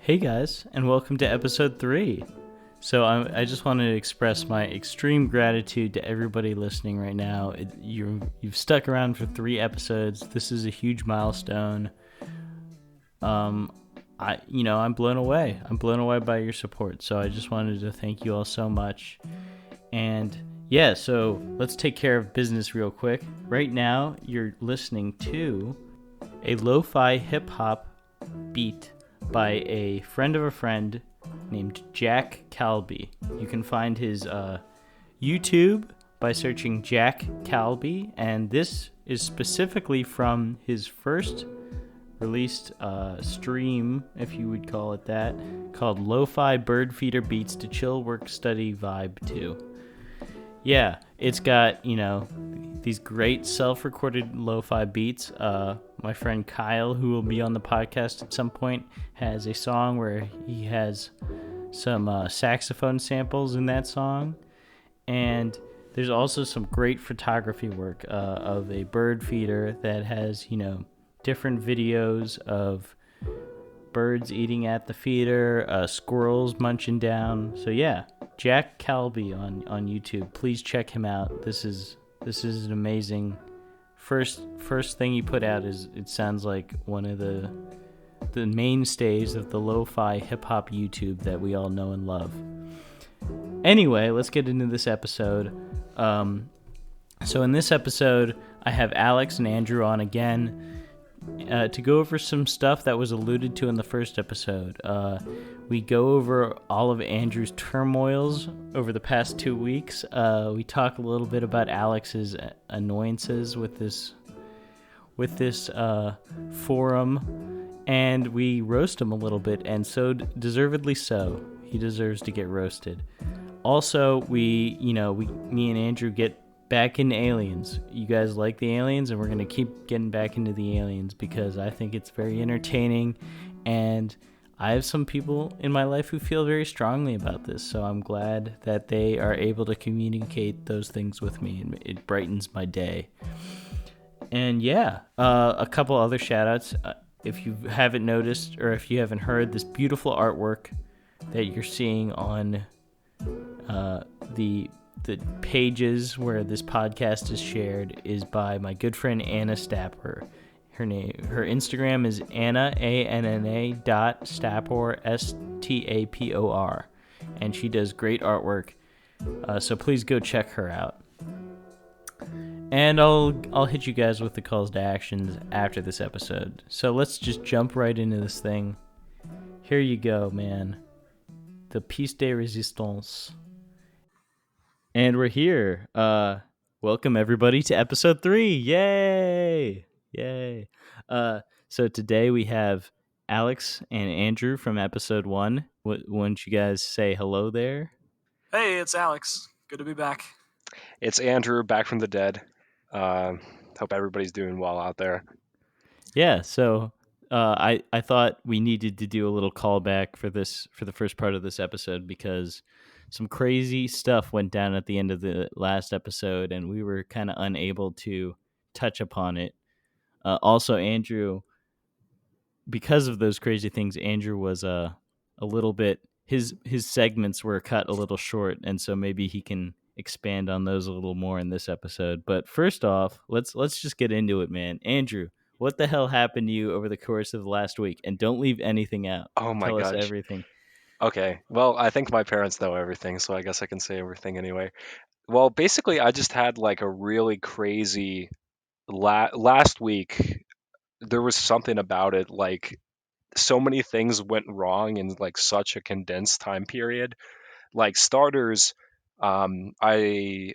Hey guys, and welcome to episode 3. I just wanted to express my extreme gratitude to everybody listening right now. You've stuck around for 3 episodes. This is a huge milestone. I'm blown away. I'm blown away by your support. So I just wanted to thank you all so much. And yeah, so let's take care of business real quick. Right now, you're listening to a lo-fi hip-hop beat by a friend of a friend named Jack Calby. You can find his YouTube by searching Jack Calby, and this is specifically from his first released stream, if you would call it that, called Lo-Fi Bird Feeder Beats to Chill Work Study Vibe 2. Yeah, it's got, these great self-recorded lo-fi beats. My friend Kyle, who will be on the podcast at some point, has a song where he has some saxophone samples in that song. And there's also some great photography work of a bird feeder that has, different videos of birds eating at the feeder, squirrels munching down. So yeah, Jack Calby on YouTube. Please check him out. This is an amazing first thing he put out. It sounds like one of the mainstays of the lo-fi hip-hop YouTube that we all know and love. Anyway, let's get into this episode. So in this episode, I have Alex and Andrew on again to go over some stuff that was alluded to in the first episode. We go over all of Andrew's turmoils over the past 2 weeks. We talk a little bit about Alex's annoyances with this forum, and we roast him a little bit, and so deservedly so. He deserves to get roasted. Also, me and Andrew get back into aliens. You guys like the aliens, and we're going to keep getting back into the aliens because I think it's very entertaining, and I have some people in my life who feel very strongly about this, so I'm glad that they are able to communicate those things with me, and it brightens my day. And yeah, a couple other shout-outs. If you haven't noticed, or if you haven't heard, this beautiful artwork that you're seeing on the pages where this podcast is shared is by my good friend Anna Stapor. Her Instagram is Anna ANNA Stapor STAPOR, and she does great artwork. So please go check her out. And I'll hit you guys with the calls to actions after this episode. So let's just jump right into this thing. Here you go, man. The piece de resistance. And we're here. Welcome everybody to episode 3. Yay! Yay. So today we have Alex and Andrew from episode 1. Wouldn't you guys say hello there? Hey, it's Alex. Good to be back. It's Andrew, back from the dead. Hope everybody's doing well out there. Yeah, so I thought we needed to do a little callback for the first part of this episode because some crazy stuff went down at the end of the last episode, and we were kind of unable to touch upon it. Also, Andrew, because of those crazy things, Andrew was a little bit his segments were cut a little short, and so maybe he can expand on those a little more in this episode. But first off, let's just get into it, man. Andrew, what the hell happened to you over the course of the last week? And don't leave anything out. Oh my Tell us gosh. everything. Okay, well, I think my parents know everything, so I guess I can say everything anyway. Well, basically, I just had like a really crazy last week. There was something about it, like so many things went wrong in like such a condensed time period. Like starters, I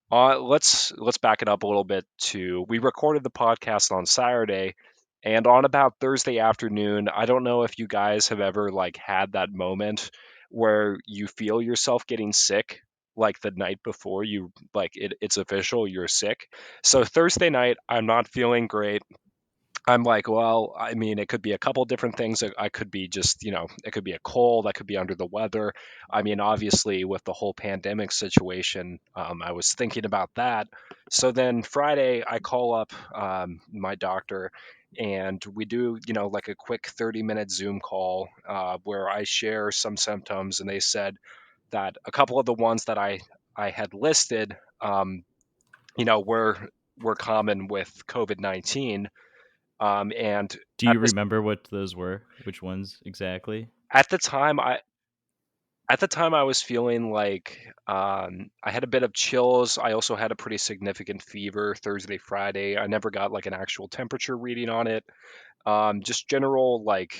let's back it up a little bit to we recorded the podcast on Saturday, and on about Thursday afternoon, I don't know if you guys have ever like had that moment where you feel yourself getting sick like the night before you like it's official you're sick. So Thursday night I'm not feeling great. I'm like, well, I mean, it could be a couple different things. I could be just, it could be a cold. I could be under the weather. I mean, obviously, with the whole pandemic situation, I was thinking about that. So then Friday, I call up my doctor, and we do, like a quick 30-minute Zoom call where I share some symptoms, and they said that a couple of the ones that I had listed, you know, were were common with COVID-19. And Do at you this remember what those were? Which ones exactly? at the time, I was feeling like I had a bit of chills. I also had a pretty significant fever Thursday, Friday. I never got like an actual temperature reading on it. Just general like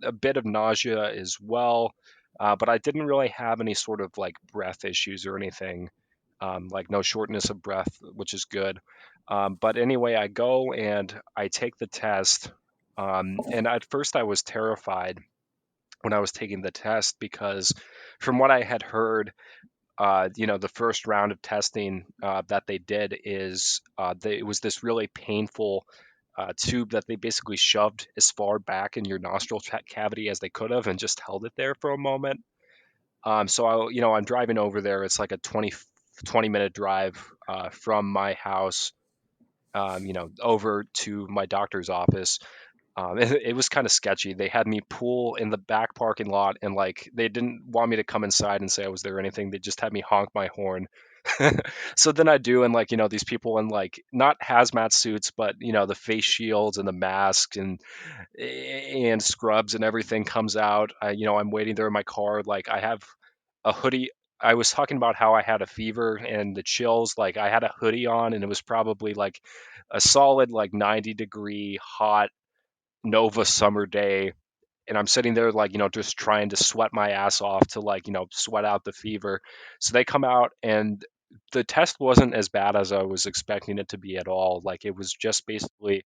a bit of nausea as well, but I didn't really have any sort of like breath issues or anything, like no shortness of breath, which is good. But anyway, I go and I take the test, and at first I was terrified when I was taking the test because from what I had heard, the first round of testing that they did is it was this really painful tube that they basically shoved as far back in your nostril cavity as they could have and just held it there for a moment. So I'm driving over there. It's like a 20-minute drive from my house, over to my doctor's office. It was kind of sketchy. They had me pull in the back parking lot, and like they didn't want me to come inside and say I was there or anything. They just had me honk my horn. So then I do, and like these people in like not hazmat suits, but the face shields and the mask and scrubs and everything comes out. I'm waiting there in my car. Like I have a hoodie. I was talking about how I had a fever and the chills. Like I had a hoodie on, and it was probably like a solid like 90-degree hot Nova summer day, and I'm sitting there like just trying to sweat my ass off to like sweat out the fever. So they come out, and the test wasn't as bad as I was expecting it to be at all. Like it was just basically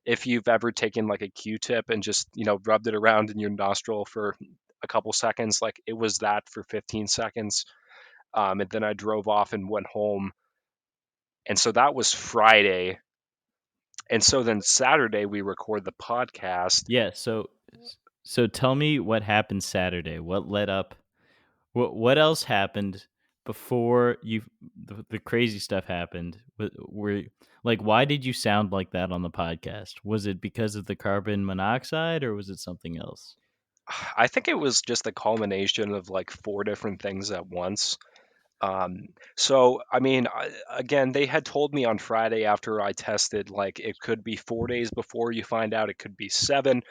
if you've ever taken like a Q-tip and just rubbed it around in your nostril for a couple seconds, like it was that for 15 seconds. And then I drove off and went home, and so that was Friday. And so then Saturday we record the podcast. Yeah, so tell me what happened Saturday. What led up? What else happened before the crazy stuff happened? Were like why did you sound like that on the podcast? Was it because of the carbon monoxide or was it something else? I think it was just a culmination of like four different things at once. So, I mean, again, they had told me on Friday after I tested, like it could be 4 days before you find out, it could be seven.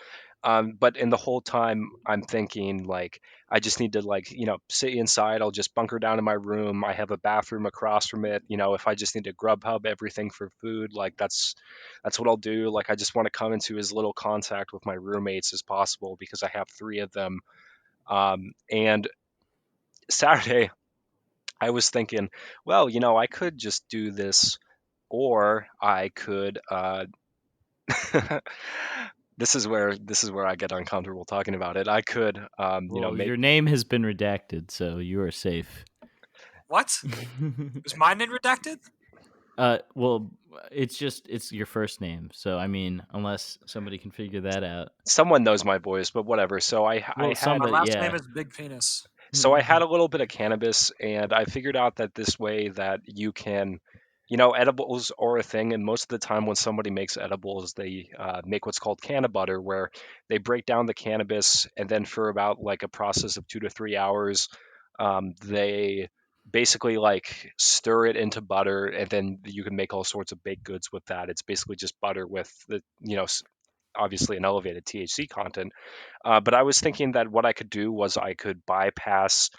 But in the whole time, I'm thinking like I just need to like sit inside. I'll just bunker down in my room. I have a bathroom across from it. If I just need to Grubhub everything for food, like that's what I'll do. Like I just want to come into as little contact with my roommates as possible because I have three of them. And Saturday, I was thinking, well, I could just do this, or I could. This is where I get uncomfortable talking about it. I could, Well, make your name has been redacted, so you are safe. What? Was my name redacted? Well, it's your first name, so I mean, unless somebody can figure that out. someone knows my voice, but whatever. So I Well, had My somebody, last name yeah. is Big Penis. So I had a little bit of cannabis, and I figured out that this way that you can, edibles are a thing, and most of the time when somebody makes edibles, they make what's called canna butter, where they break down the cannabis, and then for about like a process of 2 to 3 hours, they basically like stir it into butter, and then you can make all sorts of baked goods with that. It's basically just butter with the, obviously an elevated THC content. But I was thinking that what I could do was I could bypass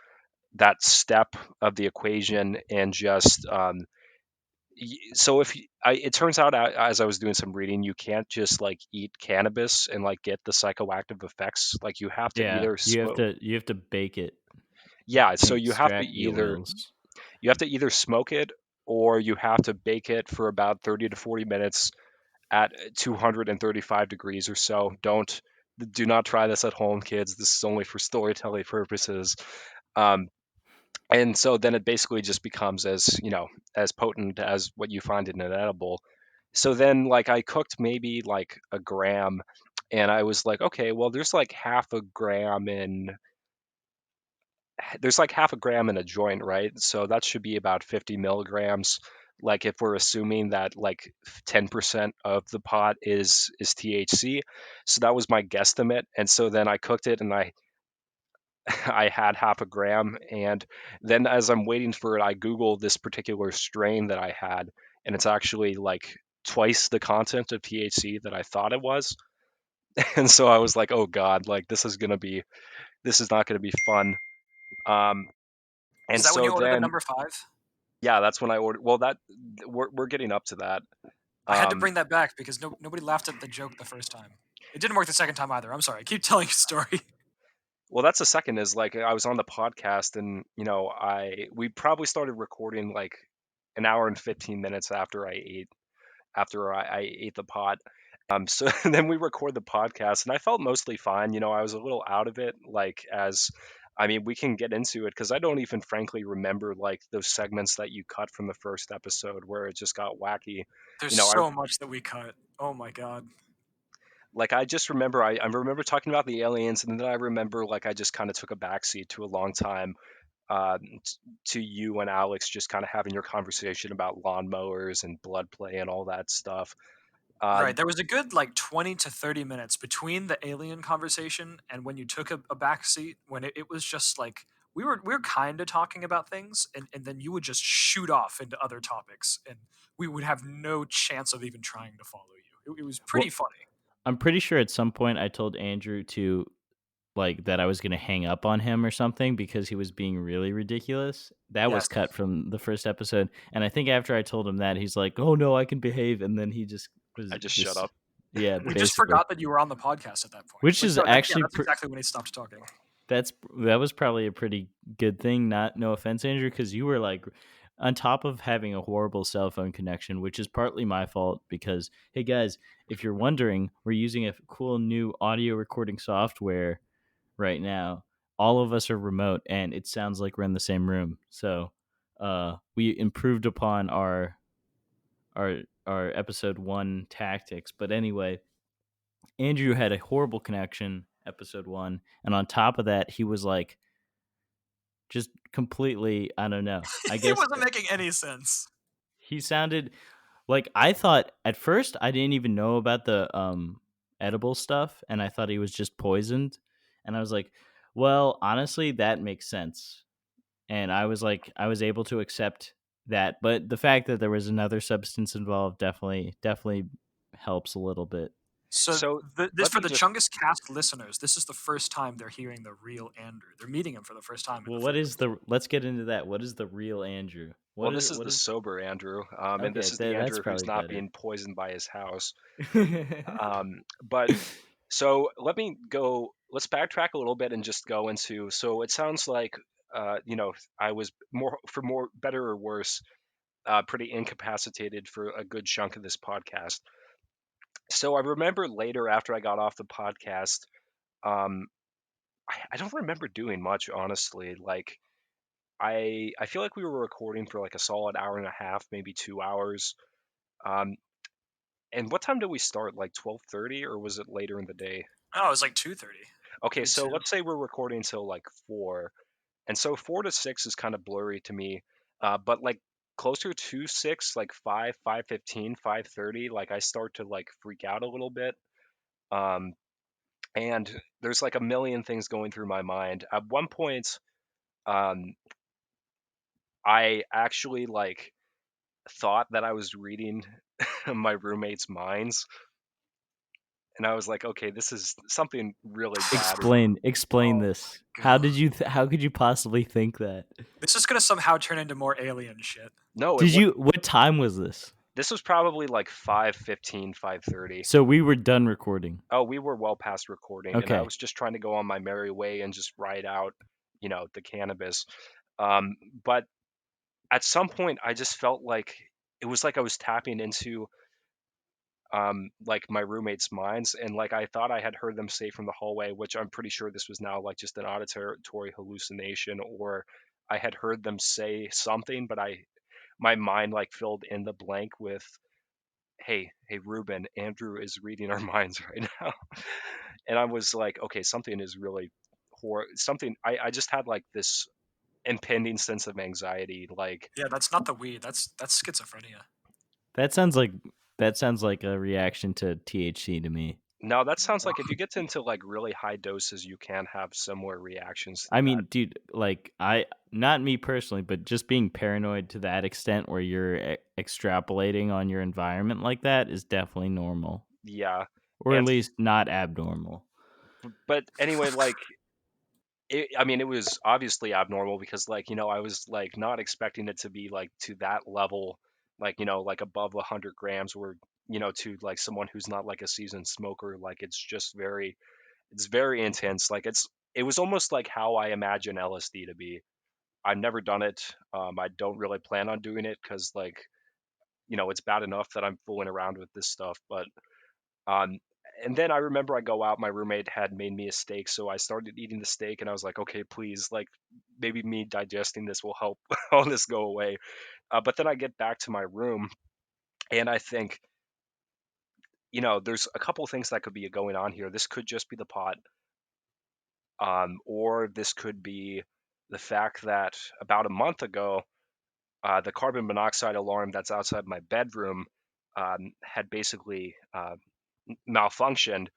that step of the equation and just so if it turns out as I was doing some reading, you can't just like eat cannabis and like get the psychoactive effects. Like you have to Yeah, either smoke. you have to bake it Yeah, so and extract the oils. you have to either smoke it or you have to bake it for about 30 to 40 minutes at 235 degrees or so. Do not try this at home, kids. This is only for storytelling purposes. Um, and so then it basically just becomes as potent as what you find in an edible. So then like I cooked maybe like a gram, and I was like, okay, well there's like half a gram in a joint, right? So that should be about 50 milligrams. like if we're assuming that like 10% of the pot is THC. So that was my guesstimate. And so then I cooked it and I I had half a gram. And then as I'm waiting for it, I Googled this particular strain that I had, and it's actually like twice the content of THC that I thought it was. And so I was like, oh God, like this is not gonna be fun. Um, Is and that when so you ordered the then number 5? yeah, that's when I ordered. Well, that we're getting up to that. I had to Um, bring that back because nobody laughed at the joke the first time. It didn't work the second time either. I'm sorry. Keep telling your story. well, that's the second is like I was on the podcast, and I we probably started recording like an hour and 15 minutes after I ate the pot. So then we record the podcast, and I felt mostly fine. I was a little out of it, like as I mean, we can get into it because I don't even frankly remember like those segments that you cut from the first episode where it just got wacky. There's I so much that we cut. Oh my god. like I just remember I remember talking about the aliens, and then I remember like I just kind of took a backseat to a long time to you and Alex just kind of having your conversation about lawnmowers and blood play and all that stuff. Uh, Right. There was a good like 20 to 30 minutes between the alien conversation and when you took a back seat when it was just like we were kind of talking about things and then you would just shoot off into other topics and we would have no chance of even trying to follow you. It was pretty Well, funny. I'm pretty sure at some point I told Andrew to like that I was going to hang up on him or something because he was being really ridiculous. That was Yes. cut from the first episode, and I think after I told him that, he's like, "Oh no, I can behave," and then he just was I just shut just up. yeah, We just basically. forgot that you were on the podcast at that point. Which Like is no, yeah, actually that's exactly when he stopped talking. that was probably a pretty good thing. Not no offense, Andrew, because you were like on top of having a horrible cell phone connection, which is partly my fault. Because hey guys, if you're wondering, we're using a cool new audio recording software right now. All of us are remote, and it sounds like we're in the same room. So we improved upon our episode 1 tactics. But anyway, Andrew had a horrible connection episode 1, and on top of that, he was like just completely, I don't know. I It guess wasn't making any sense. he sounded like I thought at first I didn't even know about the edible stuff, and I thought he was just poisoned, and I was like, well, honestly, that makes sense. And I was like, I was able to accept that, but the fact that there was another substance involved definitely helps a little bit. So So this let for me the just Chungus cast listeners, this is the first time they're hearing the real Andrew. They're meeting him for the first time in Well, the what full. is the? Let's get into that. What is the real Andrew? well, What is this it? is What the is? sober Andrew, and Okay, this is the that's Andrew who's probably not better. being poisoned by his house. But so let me go. Let's backtrack a little bit and just go into. So it sounds like I was more better or worse, pretty incapacitated for a good chunk of this podcast. So I remember later after I got off the podcast, um, I don't remember doing much honestly. Like I feel like we were recording for like a solid hour and a half, maybe 2 hours. Um, and what time did we start? Like 12:30, or was it later in the day? Oh, it was like 2:30, Okay, maybe so 2. let's say we're recording till like 4, and so 4 to 6 is kind of blurry to me. But like closer to 6, like 5, 5:15, 5:30, like I start to like freak out a little bit. Um, and there's like a million things going through my mind. At one point, um, I actually like thought that I was reading my roommate's minds, and I was like, okay, this is something really bad. Explain Oh this. my How god. did you? How could you possibly think that? This is gonna somehow turn into more alien shit. No, it Did was. you? What time was this? This was probably like 5:15, 5:30. So we were done recording. Oh, we were well past recording, and I Okay. was just trying to go on my merry way and just ride out, the cannabis. But at some point, I just felt like it was like I was tapping into like my roommates' minds, and like I thought I had heard them say from the hallway, which I'm pretty sure this was now like just an auditory hallucination, or I had heard them say something, but my mind like filled in the blank with, hey Ruben, Andrew is reading our minds right now. And I was like, okay, something is really something. I just had like this impending sense of anxiety. Like, Yeah, that's not the weed. That's schizophrenia. That sounds like that sounds like a reaction to THC to me. no, that sounds like if you get into like really high doses, you can have similar reactions to I that. mean, dude, like I not me personally, but just being paranoid to that extent where you're extrapolating on your environment like that is definitely normal, Yeah. or at And least not abnormal. but anyway, like I mean, it was obviously abnormal because, like, I was like not expecting it to be like to that level, like, like above 100 grams, or to like someone who's not like a seasoned smoker. Like, it's very intense. Like, it was almost like how I imagine LSD to be. I've never done it. I don't really plan on doing it because, like, it's bad enough that I'm fooling around with this stuff. But um, and then I remember I go out, my roommate had made me a steak, so I started eating the steak, and I was like, okay, please, like, maybe me digesting this will help all this go away. But then I get back to my room, and I think, there's a couple of things that could be going on here. This could just be the pot, or this could be the fact that about a month ago, the carbon monoxide alarm that's outside my bedroom had basically malfunctioned,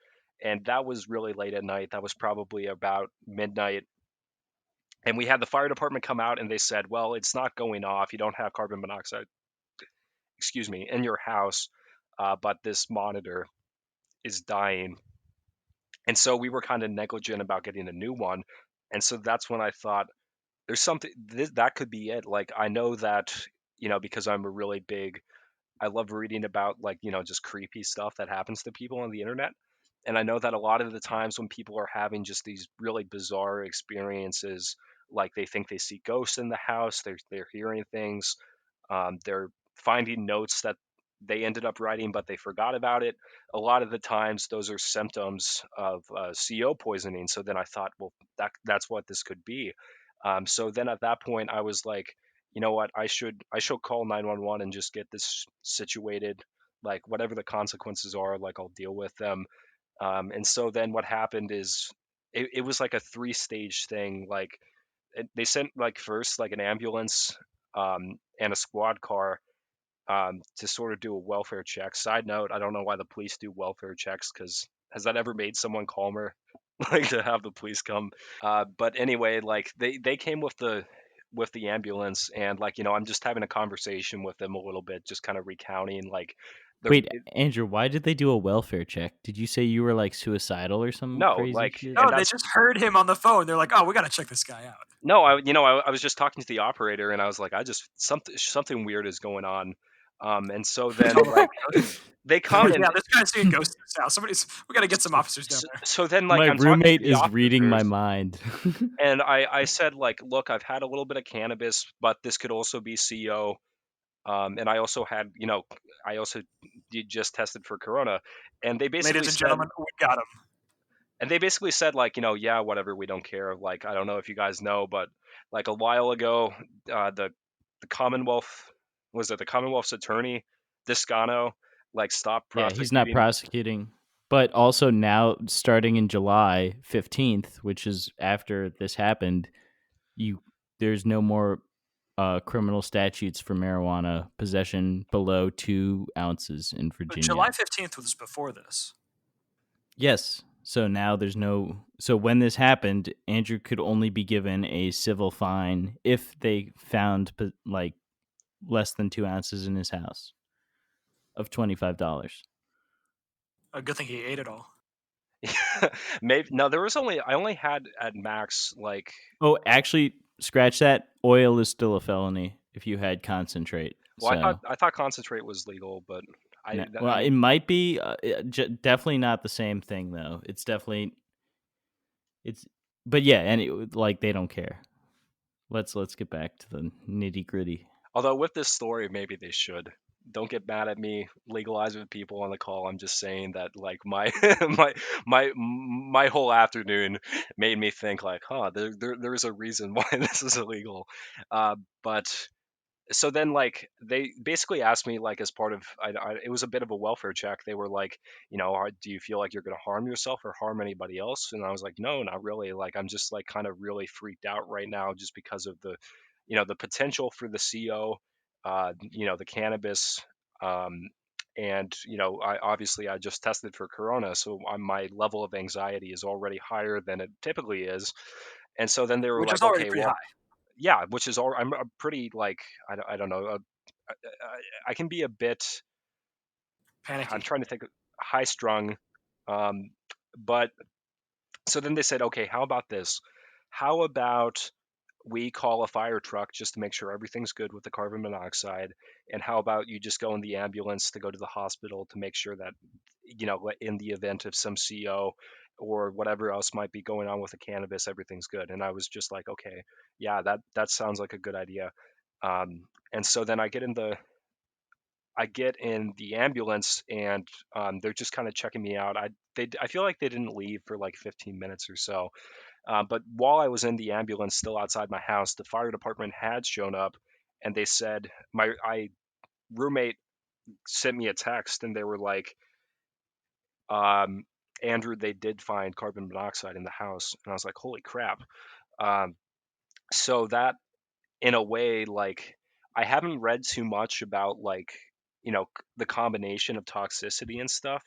and that was really late at night. That was probably about midnight, and we had the fire department come out, and they said, well, it's not going off, you don't have carbon monoxide, excuse me, in your house, but this monitor is dying. And so we were kind of negligent about getting a new one, and so that's when I thought there's something that could be it. Like, I know that, because I'm a really big, I love reading about, like, just creepy stuff that happens to people on the internet. And I know that a lot of the times when people are having just these really bizarre experiences, like they think they see ghosts in the house, they're hearing things, they're finding notes that they ended up writing, but they forgot about it. A lot of the times, those are symptoms of CO poisoning. So then I thought, well, that's what this could be. So then at that point, I was like, you know what, I should call 911 and just get this situated. Like, whatever the consequences are, like, I'll deal with them. And so then what happened is it was like a three-stage thing. Like, they sent, like, first like an ambulance and a squad car to sort of do a welfare check. Side note, I don't know why the police do welfare checks, because has that ever made someone calmer? Like, to have the police come. But anyway, like, they came with the ambulance, and, like, I'm just having a conversation with them a little bit, just kind of recounting, like, the Wait, Andrew, why did they do a welfare check? Did you say you were like suicidal or some no, crazy like, shit? and No, they that's just heard him on the phone. They're like, "Oh, we got to check this guy out." no, I was just talking to the operator, and I was like, I just something weird is going on. And so You then, tell them like, about ghosts. they They're come like, and "Yeah, this guy's seeing ghosts in his house. We got to get some officers down there." so then, like, My I'm talking to roommate the is reading my officers, mind. and I said, like, look, I've had a little bit of cannabis, but this could also be CO. And I also had, I also just tested for corona, and they basically Ladies and said, gentlemen, we got him. like, yeah, whatever, we don't care. Like, I don't know if you guys know, but, like, a while ago, the Commonwealth, was it the Commonwealth's attorney, Discano, like, stopped Yeah, he's not prosecuting. prosecuting. But also now, starting in July 15th, which is after this happened, you there's no more criminal statutes for marijuana possession below 2 ounces in But July Virginia. 15th was before this. Yes. So now there's no. So when this happened, Andrew could only be given a civil fine if they found like less than 2 ounces in his house of $25. A good thing he ate it all. Maybe no, there was only I only had at max, like, Oh, actually, scratch that. Oil is still a felony if you had concentrate. well, So, I thought concentrate was legal, but I well, it mean, might be definitely not the same thing though. It's definitely it's, but yeah, and like they don't care. Let's get back to the nitty gritty. although with this story, maybe they should. Don't get mad at me, legalize with people on the call. I'm just saying that, like, my my whole afternoon made me think, like, huh, there is a reason why this is illegal. But so then like they basically asked me like as part of it was a bit of a welfare check. They were like, do you feel like you're going to harm yourself or harm anybody else? And I was like, no, not really. Like I'm just like kind of really freaked out right now just because of the the potential for the CO, the cannabis, um, and I obviously I just tested for corona, so my level of anxiety is already higher than it typically is. And so then they were which is like, already okay, pretty well, high, yeah, which is all. I'm a pretty like I don't know. I, I can be a bit. I'm panicky. trying to think. High strung, um, but so then they said, okay, how about this? How about we call a fire truck just to make sure everything's good with the carbon monoxide? And how about you just go in the ambulance to go to the hospital to make sure that, in the event of some CO or whatever else might be going on with the cannabis, everything's good. And I was just like, okay, yeah, that sounds like a good idea. And so then I get in the ambulance and they're just kind of checking me out. I feel like they didn't leave for like 15 minutes or so. But while I was in the ambulance, still outside my house, the fire department had shown up, and they said my roommate sent me a text, and they were like, um, "Andrew, they did find carbon monoxide in the house," and I was like, "Holy crap!" Um, so that, in a way, like I haven't read too much about like the combination of toxicity and stuff.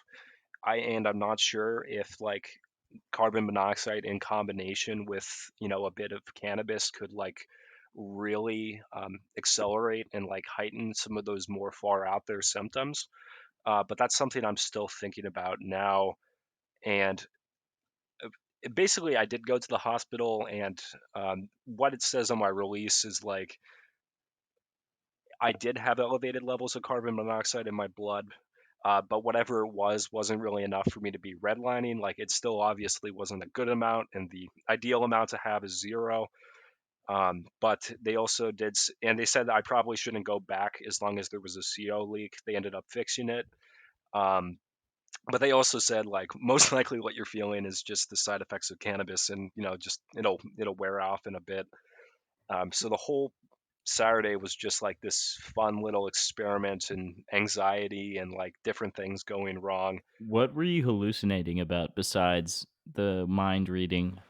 I'm not sure if like carbon monoxide in combination with a bit of cannabis could like really accelerate and like heighten some of those more far out there symptoms. But that's something I'm still thinking about now. And basically, I did go to the hospital, and what it says on my release is like I did have elevated levels of carbon monoxide in my blood. But whatever it was wasn't really enough for me to be redlining. Like it still obviously wasn't a good amount, and the ideal amount to have is 0. But they also and they said that I probably shouldn't go back as long as there was a CO leak. They ended up fixing it. Um, but they also said like most likely what you're feeling is just the side effects of cannabis, and just it'll wear off in a bit. So the whole Saturday was just like this fun little experiment in anxiety and like different things going wrong. What were you hallucinating about besides the mind reading?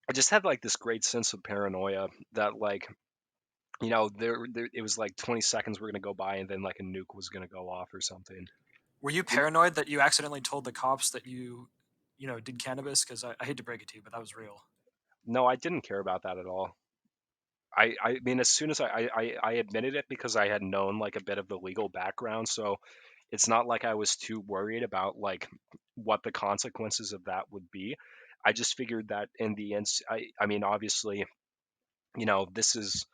I just had like this great sense of paranoia that like there it was like 20 seconds were gonna go by and then like a nuke was gonna go off or something. Were you paranoid that you accidentally told the cops that you did cannabis? Because I hate to break it to you, but that was real. No, I didn't care about that at all. I mean, as soon as I admitted it because I had known like a bit of the legal background, so it's not like I was too worried about like what the consequences of that would be. I just figured that in the end, I mean, obviously, this is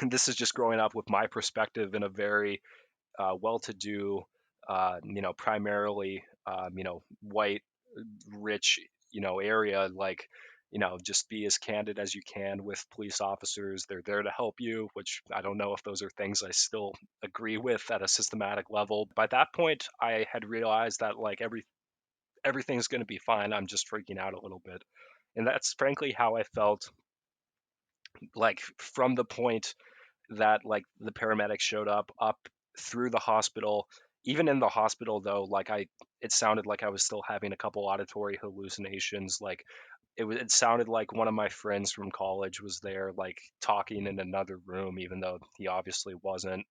this is just growing up with my perspective in a very well-to-do, primarily, white, rich, area. Like, just be as candid as you can with police officers. They're there to help you, which I don't know if those are things I still agree with at a systematic level. By that point, I had realized that like everything's going to be fine. I'm just freaking out a little bit. And that's frankly how I felt like from the point that like the paramedics showed up through the hospital. Even in the hospital though, like it sounded like I was still having a couple auditory hallucinations. Like it sounded like one of my friends from college was there like talking in another room even though he obviously wasn't.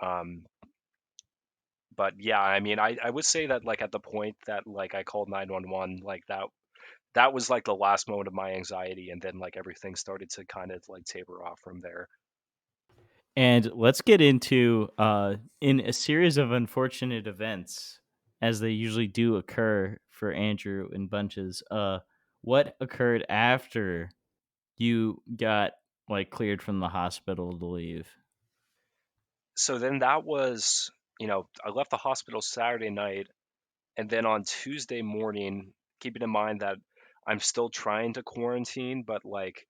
um but yeah, I mean, I would say that like at the point that like I called 911, like that was like the last moment of my anxiety, and then like everything started to kind of like taper off from there. And let's get into in a series of unfortunate events, as they usually do occur for Andrew in bunches. What occurred after you got like cleared from the hospital to leave? So then that was, I left the hospital Saturday night, and then on Tuesday morning, keeping in mind that I'm still trying to quarantine, but like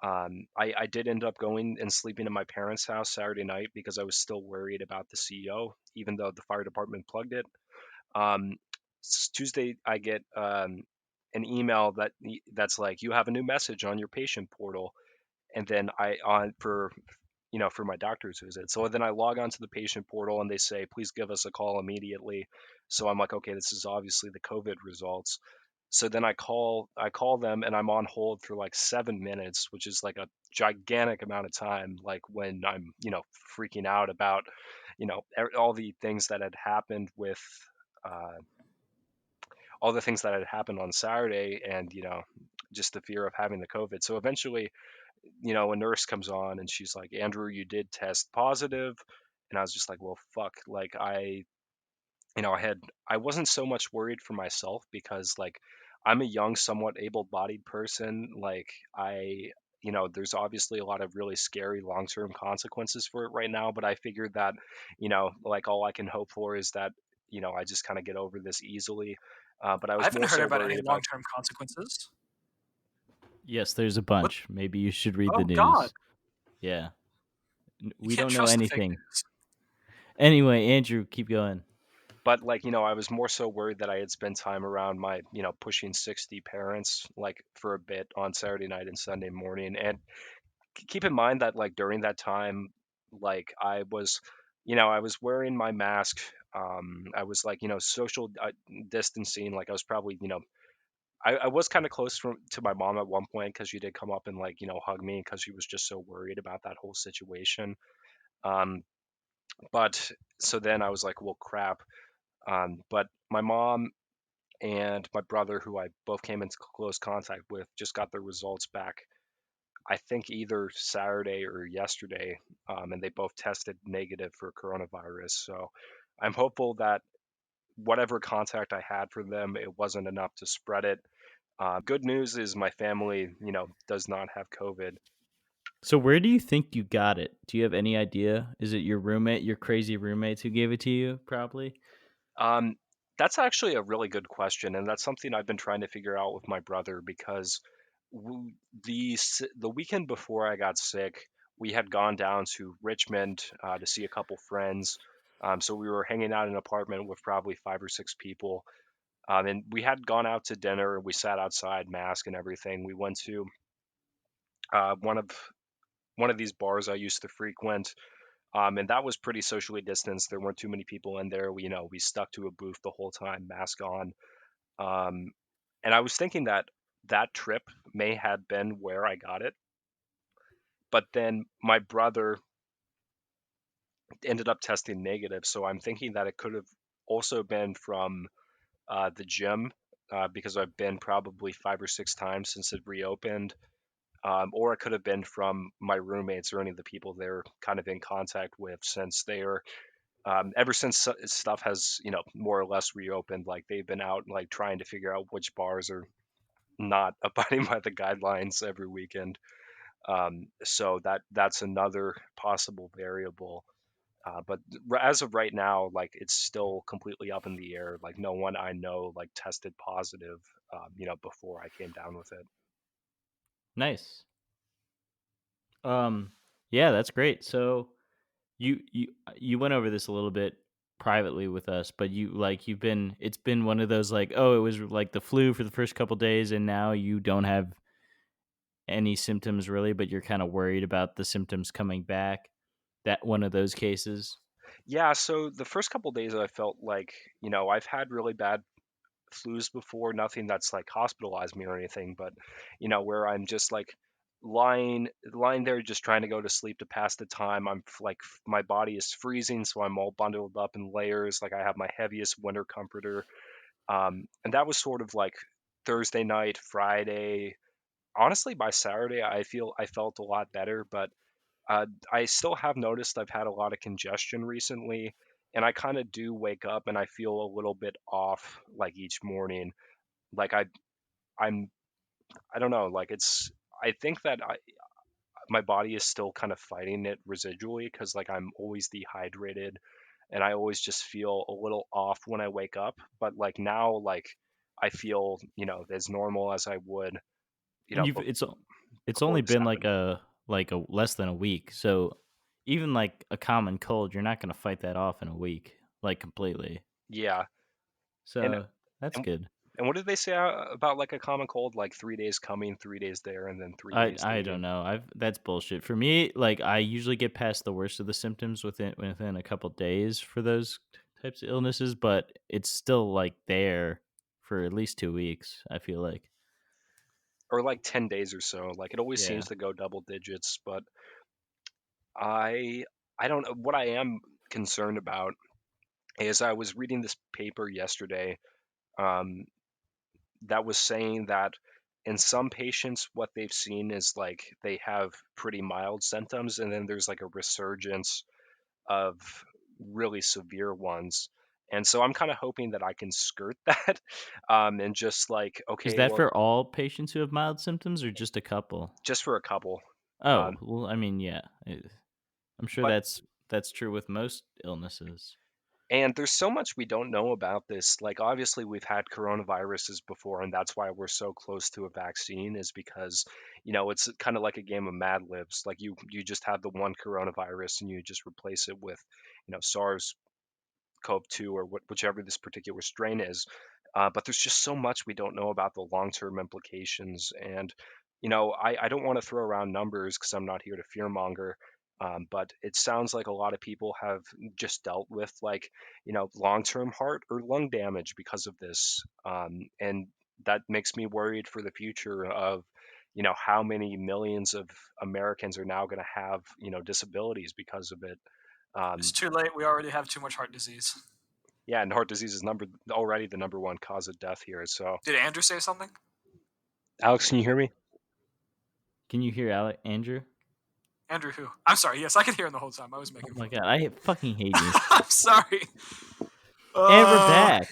I did end up going and sleeping in my parents' house Saturday night because I was still worried about the CEO, even though the fire department plugged it. Um, Tuesday, I get an email that's like, you have a new message on your patient portal. and then I on for for my doctor's visit. So then I log onto the patient portal and they say, please give us a call immediately. So I'm like, okay, this is obviously the COVID results. So then I call them and I'm on hold for like 7 minutes, which is like a gigantic amount of time. Like when I'm, freaking out about, all the things that had happened with, uh, all the things that had happened on Saturday and, just the fear of having the COVID. So eventually, a nurse comes on and she's like, Andrew, you did test positive. And I was just like, well, fuck. Like I wasn't so much worried for myself because like I'm a young, somewhat able-bodied person. Like there's obviously a lot of really scary long-term consequences for it right now, but I figured that, like all I can hope for is that, I just kind of get over this easily. But I I was haven't more heard so about worried any about. long-term consequences. Yes, there's a What? bunch. Maybe you should read the Oh God, news. Yeah. you We can't don't know trust the fake anything. news. Anyway, Andrew, keep going. But like, I was more so worried that I had spent time around my, pushing 60 parents like for a bit on Saturday night and Sunday morning. And keep in mind that like during that time, like I was wearing my mask. I was like, social distancing. Like I was probably, I was kind of close to my mom at one point because she did come up and like, hug me because she was just so worried about that whole situation. Um, but so then I was like, well, crap. But my mom and my brother, who I both came into close contact with, just got their results back. I think either Saturday or yesterday, and they both tested negative for coronavirus. So I'm hopeful that whatever contact I had for them, it wasn't enough to spread it. Good news is my family, does not have COVID. So where do you think you got it? Do you have any idea? Is it your roommate, your crazy roommates who gave it to you? Probably. Um, that's actually a really good question, and that's something I've been trying to figure out with my brother because the weekend before I got sick, we had gone down to Richmond to see a couple friends. So we were hanging out in an apartment with probably 5 or 6 people, and we had gone out to dinner. We sat outside, mask and everything. We went to uh, one of one of these bars I used to frequent. And that was pretty socially distanced. There weren't too many people in there. We stuck to a booth the whole time, mask on. Um, and I was thinking that that trip may have been where I got it, but then my brother ended up testing negative. So I'm thinking that it could have also been from the gym because I've been probably 5 or 6 times since it reopened. Or it could have been from my roommates or any of the people they're kind of in contact with since they're ever since stuff has more or less reopened, like they've been out like trying to figure out which bars are not abiding by the guidelines every weekend. So that's another possible variable. But as of right now, like it's still completely up in the air. Like no one I know like tested positive, before I came down with it. Nice. Um, yeah, that's great. So you went over this a little bit privately with us, but you've been it's been one of those like, oh, it was like the flu for the first couple days and now you don't have any symptoms really, but you're kind of worried about the symptoms coming back. That one of those cases. Yeah. So the first couple days, I felt like I've had really bad flus before, nothing that's like hospitalized me or anything, but where I'm just like lying there just trying to go to sleep to pass the time. Like my body is freezing, so I'm all bundled up in layers. Like I have my heaviest winter comforter. And that was sort of like Thursday night, Friday. Honestly, by Saturday, I felt a lot better, but I still have noticed I've had a lot of congestion recently, and I kind of do wake up and I feel a little bit off like each morning. Like I'm I don't know, like I think that my body is still kind of fighting it residually because like I'm always dehydrated and I always just feel a little off when I wake up. But like now, like I feel as normal as I would And you've it's before only this been happened. like a less than a week. So even like a common cold, you're not going to fight that off in a week like completely. Yeah, and So that's and good. And what did they say about like a common cold? Like 3 days coming, 3 days there, and then 3 days I don't leaving. know. That's bullshit. For me, like I usually get past the worst of the symptoms within a couple days for those types of illnesses, but it's still like there for at least 2 weeks, I feel like. Or like 10 days or so. Like it always Yeah. seems to go double digits, but I I don't know what I am concerned about is I was reading this paper yesterday um, that was saying that in some patients what they've seen is like they have pretty mild symptoms and then there's like a resurgence of really severe ones. And so I'm kind of hoping that I can skirt that and just like, Is okay, that well, for all patients who have mild symptoms or just a couple? just for a couple. Oh, Um, well, I mean, yeah. I'm sure but that's true with most illnesses. And there's so much we don't know about this. Like, obviously, we've had coronaviruses before, and that's why we're so close to a vaccine, is because, it's kind of like a game of Mad Libs. Like, you just have the one coronavirus and you just replace it with, SARS CoV-2 or whichever this particular strain is. But there's just so much we don't know about the long-term implications. And, I don't want to throw around numbers because I'm not here to fearmonger. But it sounds like a lot of people have just dealt with like, long-term heart or lung damage because of this. And that makes me worried for the future of, how many millions of Americans are now going to have, disabilities because of it. It's Um, too late. We already have too much heart disease. Yeah, and heart disease is already the number one cause of death here. So, Did Andrew say something? Alex, can you hear me? Can you hear Andrew? Andrew who? I'm sorry. Yes, I could hear him the whole time. I was Oh making my fun god, I fucking hate of you. him. I'm sorry. And we're Uh, back.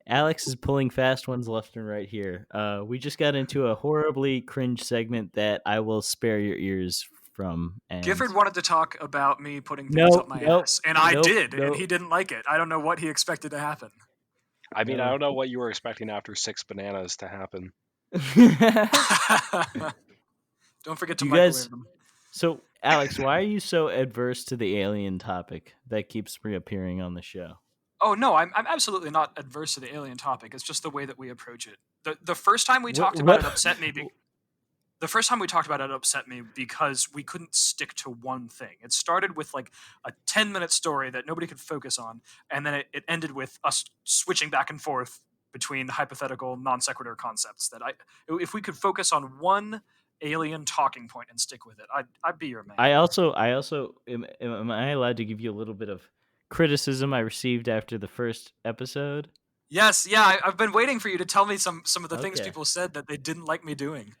Alex is pulling fast ones left and right here. We just got into a horribly cringe segment that I will spare your ears from. And Gifford wanted to talk about me putting things up nope, my nope, ass, and I nope, did, and he nope, didn't like it. I don't know what he expected to happen. I mean, I no. don't know what you were expecting after 6 bananas to happen. Don't forget to You guys. microwave them. So, Alex, why are you so adverse to the alien topic that keeps reappearing on the show? Oh no, I'm absolutely not adverse to the alien topic. It's just the way that we approach it. The first time we What? talked about What? it upset me. The first time we talked about it upset me because we couldn't stick to one thing. It started with like a 10-minute story that nobody could focus on, and then it ended with us switching back and forth between hypothetical non sequitur concepts. If we could focus on one alien talking point and stick with it, I'd be your man. I also am I allowed to give you a little bit of criticism I received after the first episode? Yes, yeah, I've been waiting for you to tell me some of the things Okay. people said that they didn't like me doing.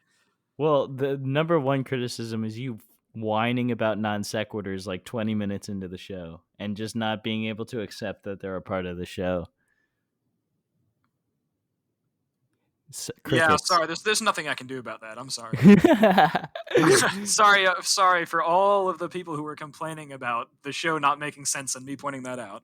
Well, the number one criticism is you whining about non sequiturs like 20 minutes into the show and just not being able to accept that they're a part of the show. Yeah, Crickets. sorry. There's nothing I can do about that. I'm sorry. Sorry for all of the people who were complaining about the show not making sense and me pointing that out.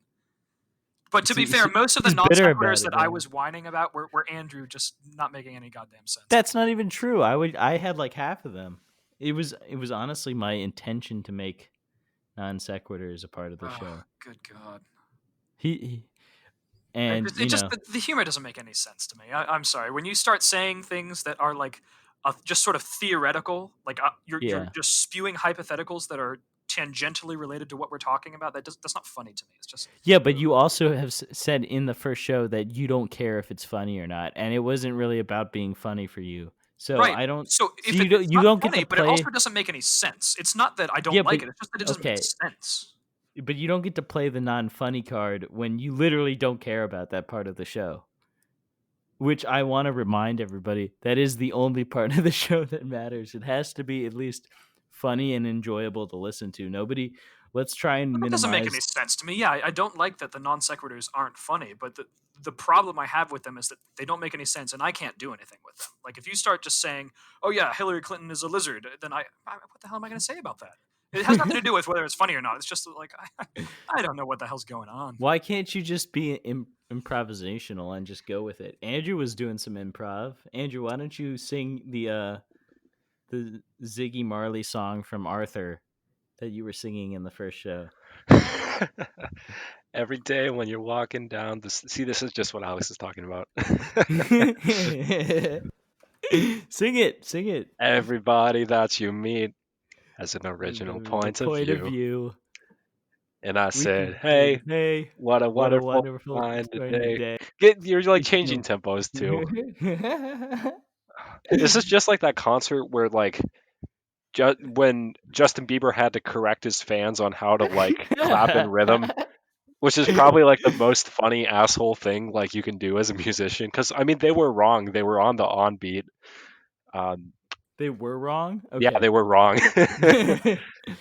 But to be See, fair, most of the he's non bitter about sequiturs it that I now. was whining about were Andrew just not making any goddamn sense. That's not even true. I had like half of them. It was honestly my intention to make non sequiturs a part of the Oh, show. good God. He It and just, it you just know, the humor doesn't make any sense to me. I'm sorry. When you start saying things that are like just sort of theoretical, like you're yeah. just spewing hypotheticals that are tangentially related to what we're talking about, that's not funny to me. It's just Yeah, but you also have said in the first show that you don't care if it's funny or not, and it wasn't really about being funny for you. So right. I don't. So So if you it's don't. You not don't get to funny, but it also play. doesn't make any sense. It's not that I don't Yeah, but like it. It's just that it doesn't make okay, sense. but you don't get to play the non-funny card when you literally don't care about that part of the show. Which I want to remind everybody that is the only part of the show that matters. It has to be at least funny and enjoyable to listen to. Nobody. Let's try and But that doesn't make any minimize. sense to me. Yeah, I don't like that the non sequiturs aren't funny, but the problem I have with them is that they don't make any sense, and I can't do anything with them. Like if you start just saying, "Oh yeah, Hillary Clinton is a lizard," then what the hell am I going to say about that? It has nothing to do with whether it's funny or not. It's just like I don't know what the hell's going on. Why can't you just be improvisational and just go with it? Andrew was doing some improv. Andrew, why don't you sing the Ziggy Marley song from Arthur that you were singing in the first show? Every day when you're walking down the see, this is just what Alex is talking about. Sing it. Everybody that you meet has an original The point of point of view. view. And I We said, can say, hey, hey, what a what a wonderful wonderful find find today. today. You're like changing tempos too. This is just like that concert where like when Justin Bieber had to correct his fans on how to like clap in rhythm, which is probably like the most funny asshole thing like you can do as a musician. Because I mean, they were wrong. They were on the on beat. Um, They were wrong? yeah, Okay. they were wrong. They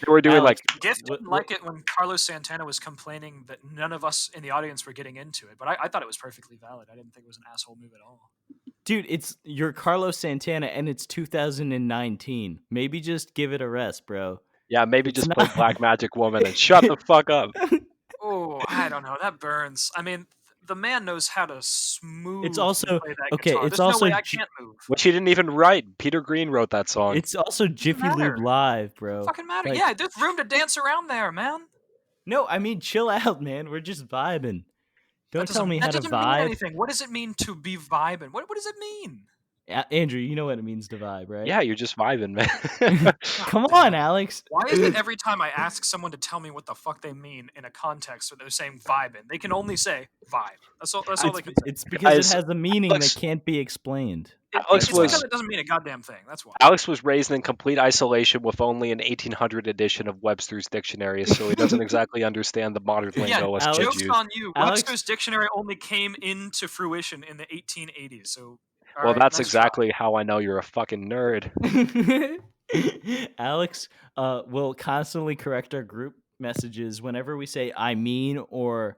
were doing Alex, like Gift what, didn't what, like it when Carlos Santana was complaining that none of us in the audience were getting into it, but I thought it was perfectly valid. I didn't think it was an asshole move at all. dude, it's you're Carlos Santana and it's 2019. Maybe just give it a rest, bro. yeah, maybe It's just play not. Black Magic Woman and shut the fuck up. Oh, I don't know. That burns. I mean, the man knows how to It's smoothly also play that okay. guitar. It's There's no also way I can't move. Which he didn't even write. Peter Green wrote that song. it's also Doesn't Jiffy Lube matter. Live, bro. Fucking matter. Like, Yeah, there's room to dance around there, man. no, I mean chill out, man. We're just vibing. Don't tell me That how to doesn't mean vibe. anything. What does it mean to be vibing? What does it mean? Andrew, you know what it means to vibe, right? Yeah, you're just vibing, man. God Come on, damn. Alex. Why is it every time I ask someone to tell me what the fuck they mean in a context where they're saying vibing, they can only say vibe. That's all It's they can say. it's because it Guys, has a meaning that Alex, can't be explained. Alex That's It's because why. was it doesn't mean a goddamn thing. That's why. Alex was raised in complete isolation with only an 1800 edition of Webster's dictionary, so he doesn't exactly understand the modern Yeah, lingo us kids Alex, joke's use. on you. Alex, Webster's dictionary only came into fruition in the 1880s. So, all Well, right, that's nice try. exactly how I know you're a fucking nerd. Alex will constantly correct our group messages whenever we say "I mean" or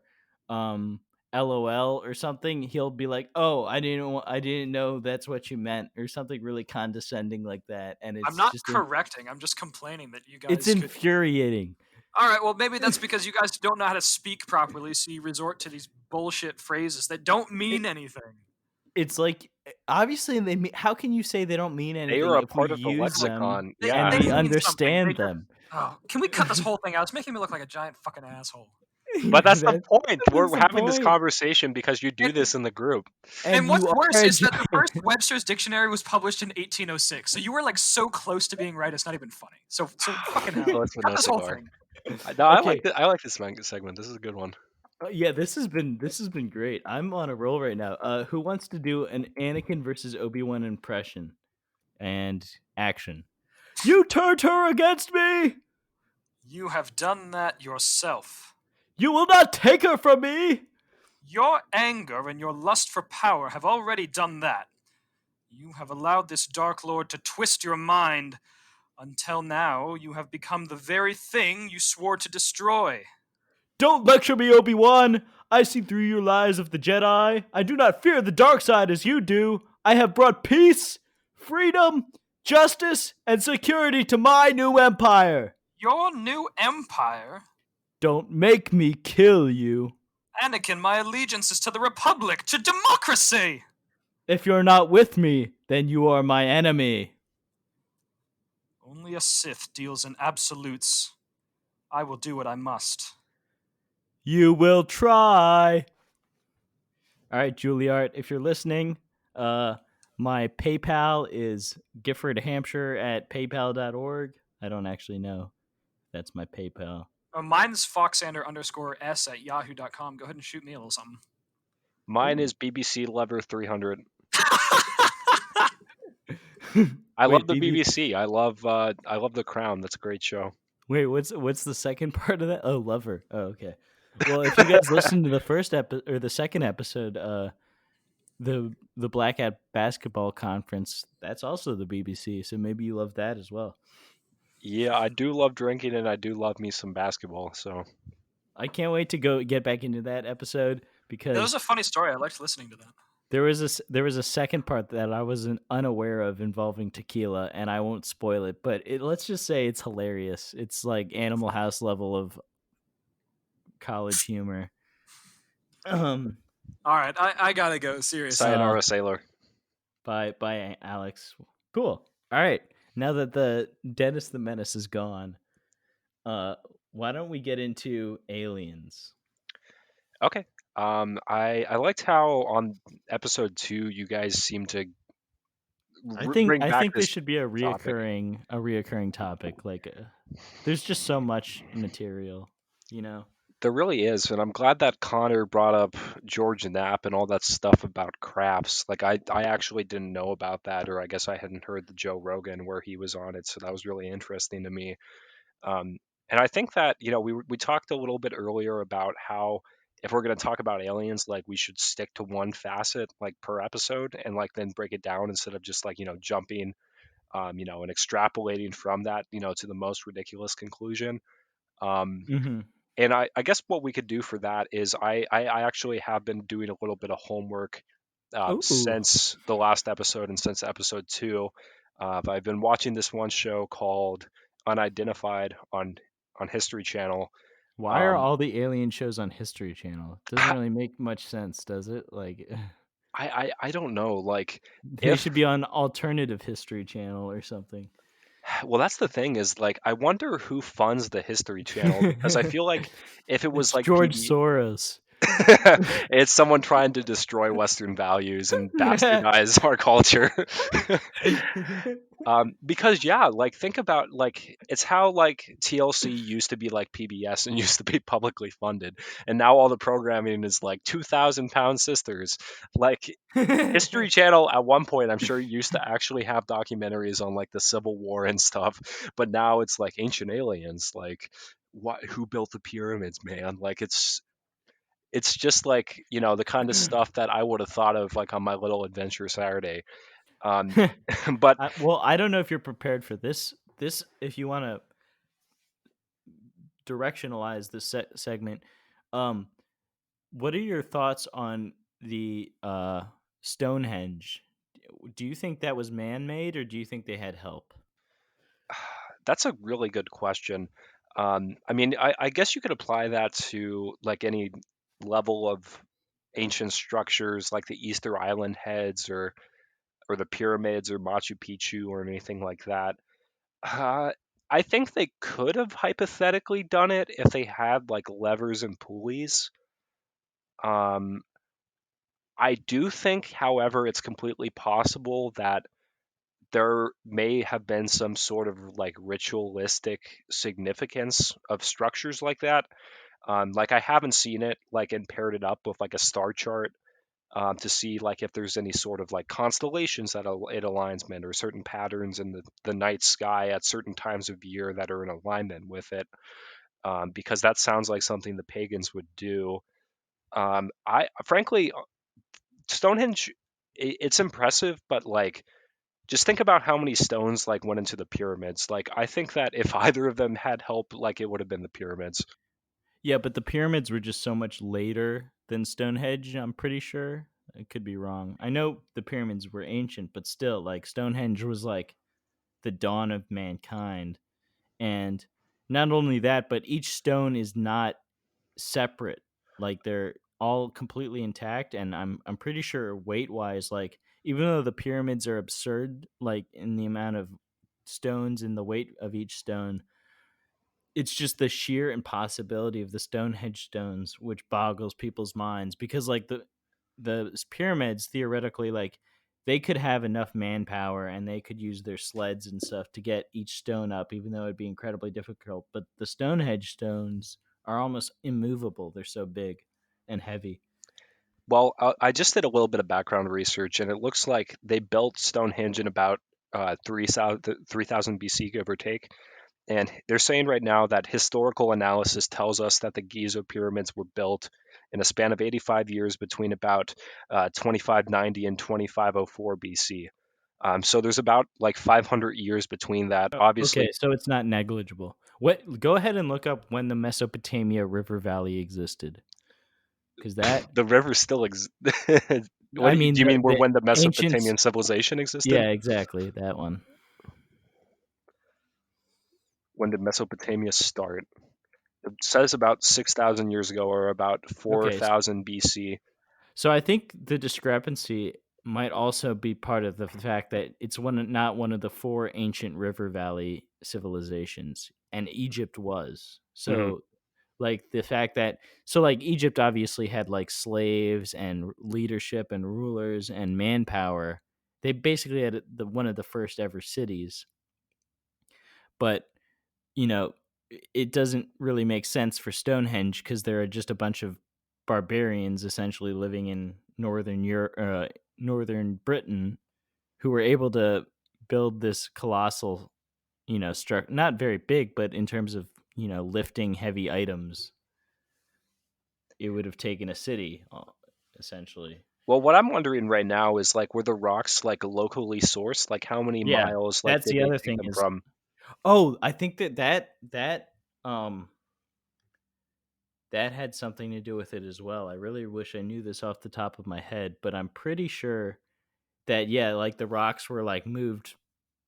um, "LOL" or something. He'll be like, "Oh, I didn't know that's what you meant," or something really condescending like that. And I'm it's not just correcting. I'm just complaining that you it's guys could. infuriating. All right, well, maybe that's because you guys don't know how to speak properly, so you resort to these bullshit phrases that don't mean anything. It's like obviously they mean, how can you say they don't mean They anything are a if we part of the use them lexicon. They, and Yeah. they we mean something. understand them? Oh, can we cut this whole thing out? It's making me look like a giant fucking asshole. But that's the That- point. that's We're the having this point. conversation because you do And, this in the group. And and what's you are worse a is that the first giant. Webster's dictionary was published in 1806. So you were like so close to being right, it's not even funny. So fucking hell, Let's cut no this whole cigar. thing. No, Okay. I like this segment. This is a good one. Yeah, this has been great. I'm on a roll right now. Who wants to do an Anakin versus Obi-Wan impression and action? You turned her against me. You have done that yourself. You will not take her from me. Your anger and your lust for power have already done that. You have allowed this Dark Lord to twist your mind. Until now, you have become the very thing you swore to destroy. Don't lecture me, Obi-Wan. I see through your lies of the Jedi. I do not fear the dark side as you do. I have brought peace, freedom, justice, and security to my new empire. Your new empire? Don't make me kill you. Anakin, my allegiance is to the Republic, to democracy! If you're not with me, then you are my enemy. Only a Sith deals in absolutes. I will do what I must. You will try. All right, Juilliard, if you're listening, my PayPal is Gifford Hampshire at paypal.org. I don't actually know. That's my PayPal. Mine's Foxander_S at yahoo.com. Go ahead and shoot me a little something. Mine Ooh. is BBC Lever 300. I Wait, love the BBC. I love The Crown. That's a great show. Wait, what's the second part of that? Oh, Lover. Oh, okay. Well, if you guys listened to the first episode or the second episode, the Black Hat Basketball Conference, that's also the BBC. So maybe you love that as well. Yeah, I do love drinking and I do love me some basketball. So I can't wait to go get back into that episode That because was a funny story. I liked listening to that. there was a second part that I wasn't unaware of involving tequila, and I won't spoil it. But let's just say it's hilarious. It's like Animal House level of college humor. All right, I gotta go. Seriously. Sayonara Sailor. By Alex. Cool. All right. Now that the Dennis the Menace is gone, why don't we get into aliens? Okay. I liked how on episode 2 you guys seem to bring I back think this this should be a topic. reoccurring topic. Like, there's just so much material, you know. There really is, and I'm glad that Connor brought up George Knapp and all that stuff about craps. Like I actually didn't know about that, or I guess I hadn't heard the Joe Rogan where he was on it, so that was really interesting to me. Um, and I think that we talked a little bit earlier about how if we're going to talk about aliens, like we should stick to one facet like per episode, and like then break it down instead of just like jumping, and extrapolating from that to the most ridiculous conclusion. Um, Mm-hmm. and I guess what we could do for that is I actually have been doing a little bit of homework Ooh, since the last episode and since episode 2. I've been watching this one show called Unidentified on History Channel. why are Um, all the alien shows on History Channel? Doesn't really make much sense, does it? Like, I don't know, like they if should be on alternative History Channel or something. well, that's the thing is like I wonder who funds the History Channel because I feel like if it was It's like George PB, Soros. it's someone trying to destroy Western values and bastardize our culture. Because yeah, like think about like it's how like TLC used to be like PBS and used to be publicly funded, and now all the programming is like 2,000 pound sisters. Like History Channel at one point, I'm sure used to actually have documentaries on like the Civil War and stuff, but now it's like ancient aliens, like what who built the pyramids, man? Like it's just like the kind of stuff that I would have thought of like on my little adventure Saturday. Um, but Well, I don't know if you're prepared for this. This, if you want to directionalize this segment, um, what are your thoughts on the Stonehenge? Do you think that was man-made, or do you think they had help? that's a really good question. I mean, I guess you could apply that to like any level of ancient structures, like the Easter Island heads, or the pyramids, or Machu Picchu, or anything like that. Uh, I think they could have hypothetically done it if they had like levers and pulleys. Um, I do think, however, it's completely possible that there may have been some sort of like ritualistic significance of structures like that. Like I haven't seen it like and paired it up with like a star chart to see like if there's any sort of like constellations that it alignment or certain patterns in the night sky at certain times of year that are in alignment with it. Because that sounds like something the pagans would do. I frankly, Stonehenge, it's impressive, but like just think about how many stones like went into the pyramids. Like I think that if either of them had help, like it would have been the pyramids. Yeah, but the pyramids were just so much later than Stonehenge, I'm pretty sure. I could be wrong. I know the pyramids were ancient, but still, like, Stonehenge was like the dawn of mankind. And not only that, but each stone is not separate. Like, they're all completely intact, and I'm pretty sure weight wise, like, even though the pyramids are absurd, like in the amount of stones and the weight of each stone, it's just the sheer impossibility of the Stonehenge stones which boggles people's minds, because like the pyramids theoretically, like, they could have enough manpower and they could use their sleds and stuff to get each stone up, even though it'd be incredibly difficult. But the Stonehenge stones are almost immovable. They're so big and heavy. Well, I just did a little bit of background research, and it looks like they built Stonehenge in about 3000 BC, give or take. And they're saying right now that historical analysis tells us that the Giza pyramids were built in a span of 85 years between about 2590 and 2504 BC. So there's about like 500 years between that. Oh, okay, Obviously, so it's not negligible. What? Go ahead and look up when the Mesopotamia River Valley existed, because that, the river still exists. What I do you, mean, do you mean where the when the ancients. Mesopotamian civilization existed? Yeah, exactly, that one. When did Mesopotamia start? It says about 6,000 years ago or about Okay, 4,000 BC. so I think the discrepancy might also be part of the fact that it's not one of the four ancient river valley civilizations, and Egypt was. Hmm. So Like the fact that, so like Egypt obviously had like slaves and leadership and rulers and manpower. They basically had one of the first ever cities, but you know, it doesn't really make sense for Stonehenge because there are just a bunch of barbarians essentially living in northern Europe, northern Britain, who were able to build this colossal, not very big, but in terms of lifting heavy items, it would have taken a city, essentially. Well, what I'm wondering right now is like, were the rocks like locally sourced? Like, how many Yeah, miles like that's did the they other take thing them is, from? oh, I think um that had something to do with it as well. I really wish I knew this off the top of my head, but I'm pretty sure that, yeah, like the rocks were like moved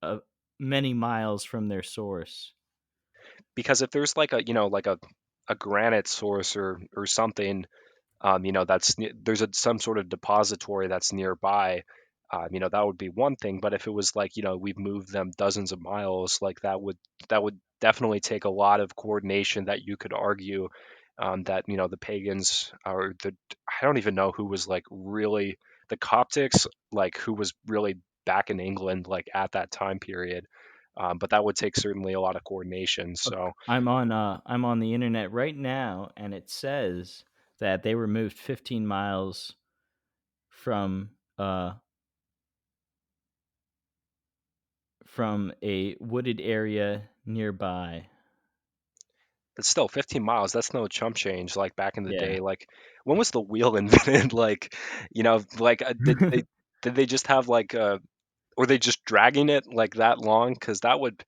uh, many miles from their source. Because if there's like a, like a granite source or something, there's some sort of depository that's nearby, that would be one thing. But if it was like, we've moved them dozens of miles, like that would definitely take a lot of coordination that you could argue, that the pagans, or I don't even know who was like really the Coptics, like who was really back in England like at that time period. But that would take certainly a lot of coordination. Look, So I'm on the internet right now, and it says that they were moved 15 miles from uh from a wooded area nearby. But still, 15 miles, that's no chump change like back in the Yeah. day. Like, when was the wheel invented? Like, like, did they just have like were they just dragging it like that long? Because that would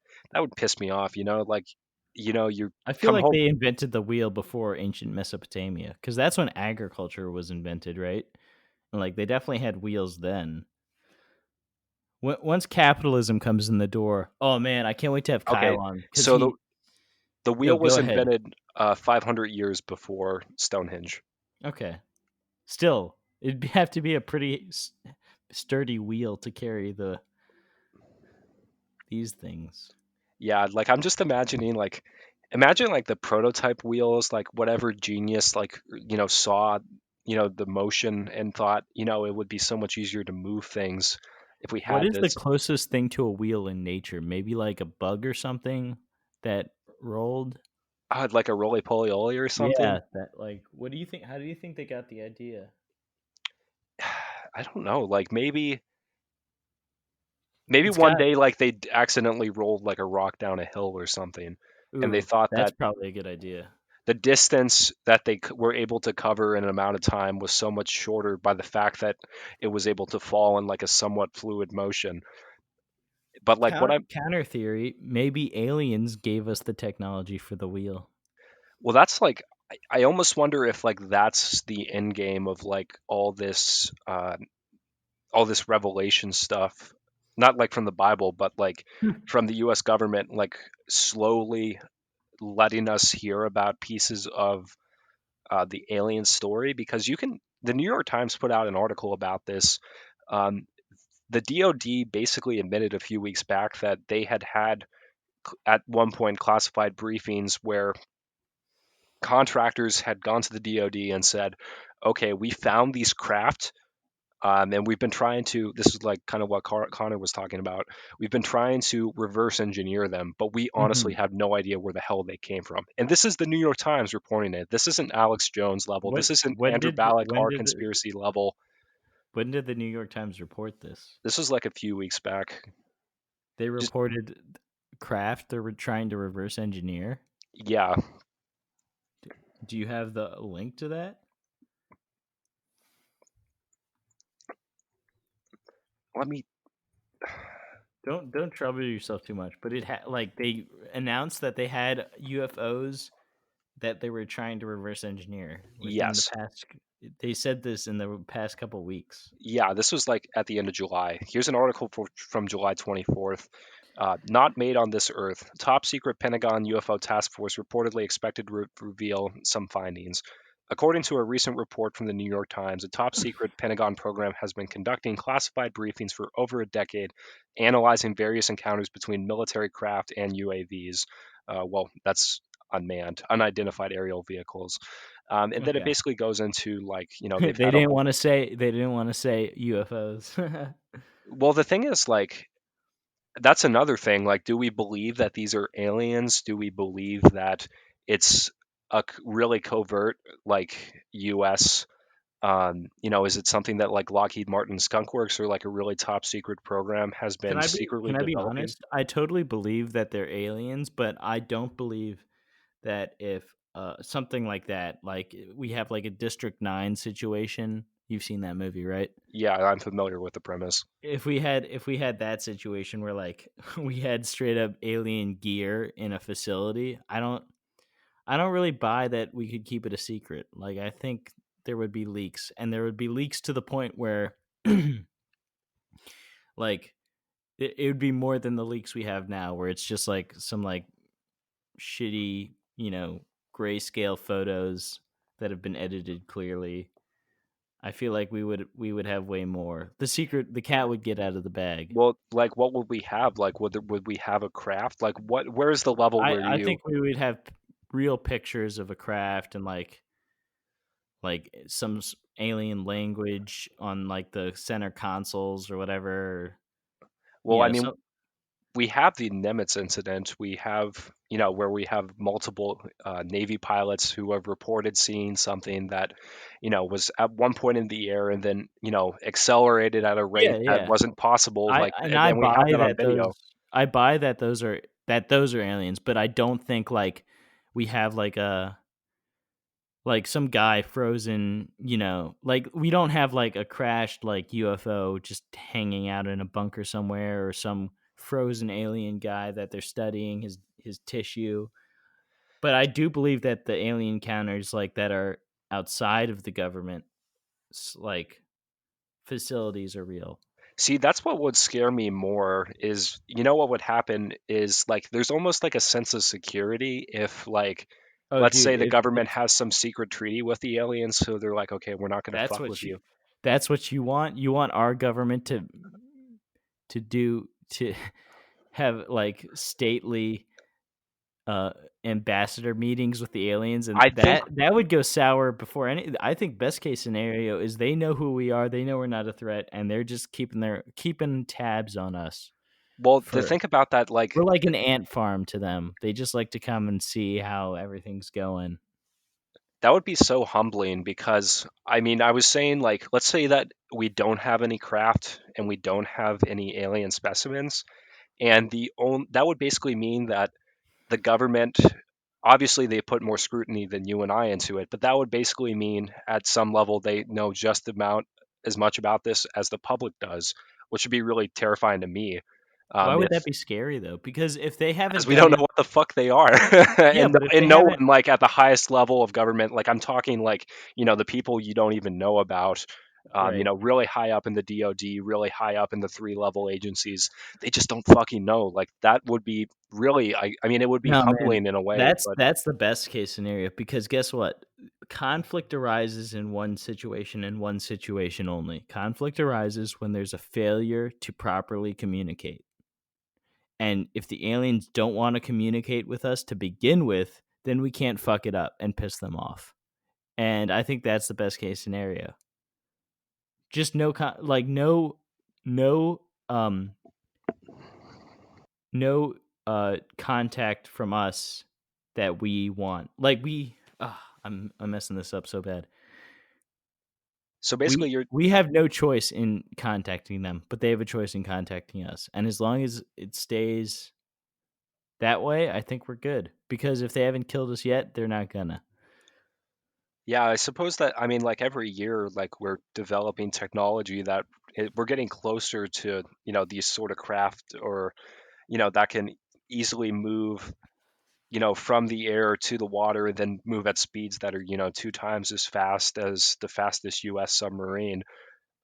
piss me off, like, you I feel come like home. they invented the wheel before ancient Mesopotamia, because that's when agriculture was invented, right? And like they definitely had wheels then. Once capitalism comes in the door, oh man, I can't wait to have Kyle Okay, on because so the he. the No, wheel go was ahead. invented 500 years before Stonehenge. Okay, still, have to be a pretty sturdy wheel to carry these things. Yeah, like I'm just imagining like, imagine like the prototype wheels, like whatever genius like saw the motion and thought it would be so much easier to move things if we What had is the this. closest thing to a wheel in nature? Maybe like a bug or something that rolled. Like a roly poly oly or something. Yeah, that like. What do you think? How do you think they got the idea? I don't know, like maybe It's one got. day like they accidentally rolled like a rock down a hill or something, and they Ooh, thought that's that probably a good idea. the distance that they were able to cover in an amount of time was so much shorter by the fact that it was able to fall in like a somewhat fluid motion. But like what I'm Counter theory, maybe aliens gave us the technology for the wheel. well, that's like I almost wonder if like that's the end game of like all this revelation stuff, not like from the Bible, but like from the U.S. government, like slowly letting us hear about pieces of the alien story. Because the New York Times put out an article about this. Um, the DoD basically admitted a few weeks back that they had at one point classified briefings where contractors had gone to the DoD and said, "Okay, we found these craft, and we've been trying to. This is like kind of what Connor was talking about. We've been trying to reverse engineer them, but we honestly Hmm. have no idea where the hell they came from." And this is the New York Times reporting it. This isn't Alex Jones level. This What? isn't When Andrew did? Ballack When R did? conspiracy level. When did the New York Times report this? This was like a few weeks back. They Just reported craft they were trying to reverse engineer. yeah. Do you have the link to that? Let me. Don't trouble yourself too much. But it had like they announced that they had UFOs that they were trying to reverse engineer within the Yes. past. They said this in the past couple weeks. Yeah, this was like at the end of July. Here's an article from July 24th. Not made on this Earth. Top secret Pentagon UFO task force reportedly expected to reveal some findings. According to a recent report from the New York Times, a top secret Pentagon program has been conducting classified briefings for over a decade, analyzing various encounters between military craft and UAVs. Well, that's unmanned, unidentified aerial vehicles. And then it Okay. basically goes into like, They they've had a didn't whole. want to say UFOs. Well, the thing is, like, that's another thing. Like, do we believe that these are aliens? Do we believe that it's a really covert, like, U.S. Is it something that like Lockheed Martin Skunk Works or like a really top secret program has been secretly Can I be developing? honest? I totally believe that they're aliens, but I don't believe that if something like that, like we have like a District 9 situation. You've seen that movie, right? Yeah, I'm familiar with the premise. If we had that situation where like we had straight up alien gear in a facility, I don't really buy that we could keep it a secret. Like I think there would be leaks, and there would be leaks to the point where like it would be more than the leaks we have now, where it's just like some like shitty, grayscale photos that have been edited clearly. I feel like we would have way more. The cat would get out of the bag. Well, like, what would we have? Like, would we have a craft? Like, where's the level I where I you? think we would have real pictures of a craft and like some alien language on like the center consoles or whatever. Well, I mean, So we have the Nimitz incident. We have, where we have multiple Navy pilots who have reported seeing something that, was at one point in the air and then, accelerated at a rate yeah, that yeah. wasn't possible. I Like, and and I then we have buy that on that video. those are aliens, but I don't think like we have like some guy frozen, like we don't have like a crashed like UFO just hanging out in a bunker somewhere, or some frozen alien guy that they're studying his tissue. But I do believe that the alien encounters like that are outside of the government like facilities are real. See, that's what would scare me more is, what would happen is like there's almost like a sense of security if like Oh, let's dude, say the if government has some secret treaty with the aliens, so they're like, okay, we're not going to that's fuck what with you you. that's what you want. You want our government to have like stately uh ambassador meetings with the aliens, and I think that would go sour before any. I think best case scenario is they know who we are, they know we're not a threat, and they're just keeping tabs on us. well, to For think about that, like We're like an ant farm to them. They just like to come and see how everything's going. that would be so humbling because I mean, I was saying like let's say that we don't have any craft and we don't have any alien specimens, and that would basically mean that the government obviously they put more scrutiny than you and I into it, but that would basically mean at some level they know just about as much about this as the public does, which would be really terrifying to me. Why would If that be scary though? Because if they because haven't we done don't know it, what the fuck they are, yeah, but if they and no haven't, one like at the highest level of government, like I'm talking like the people you don't even know about. right? Really high up in the DoD, really high up in the three-level agencies, they just don't fucking know. Like that would be really, I mean, it would be No, man. humbling in a way, That's but that's the best case scenario, because guess what? Conflict arises in one situation and one situation only. Conflict arises when there's a failure to properly communicate. And if the aliens don't want to communicate with us to begin with, then we can't fuck it up and piss them off. And I think that's the best case scenario. Just no no contact from us that we want. Like I'm messing this up so bad. so We basically you're we have no choice in contacting them, but they have a choice in contacting us. And as long as it stays that way, I think we're good. Because if they haven't killed us yet, they're not gonna. Yeah, I suppose that I mean like every year like we're developing technology that we're getting closer to, these sort of craft or, that can easily move, from the air to the water and then move at speeds that are, two times as fast as the fastest US submarine.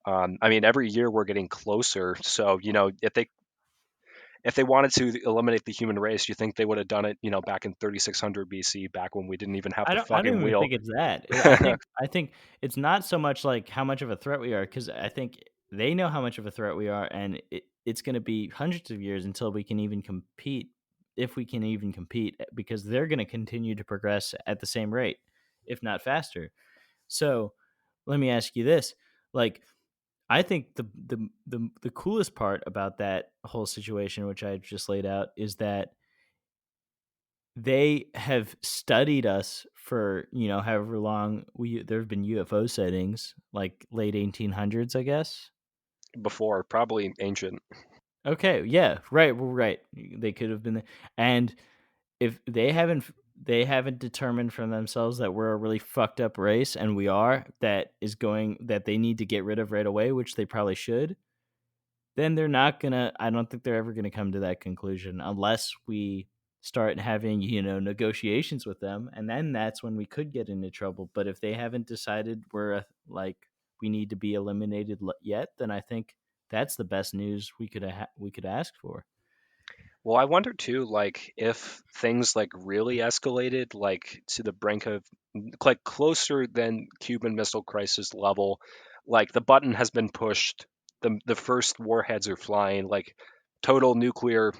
I mean every year we're getting closer. So, if they wanted to eliminate the human race, you think they would have done it, back in 3600 BC, back when we didn't even have I the don't fucking even wheel. think it's that. I think it's not so much like how much of a threat we are, because I think they know how much of a threat we are, and it's going to be hundreds of years until we can even compete if we can even compete, because they're going to continue to progress at the same rate, if not faster. So let me ask you this: like, I think the coolest part about that whole situation, which I just laid out, is that they have studied us for, however long there have been UFO sightings, like late 1800s, I guess. Before, probably ancient. Okay, yeah, right, well, right. They could have been, and if they haven't determined for themselves that we're a really fucked up race, and we are, that they need to get rid of right away, which they probably should, then they're not gonna I don't think they're ever gonna come to that conclusion unless we start having, negotiations with them, and then that's when we could get into trouble. But if they haven't decided like we need to be eliminated yet, then I think that's the best news we could ask for. Well, I wonder too, like if things like really escalated, like to the brink of, like closer than Cuban Missile Crisis level, like the button has been pushed, the first warheads are flying, like total nuclear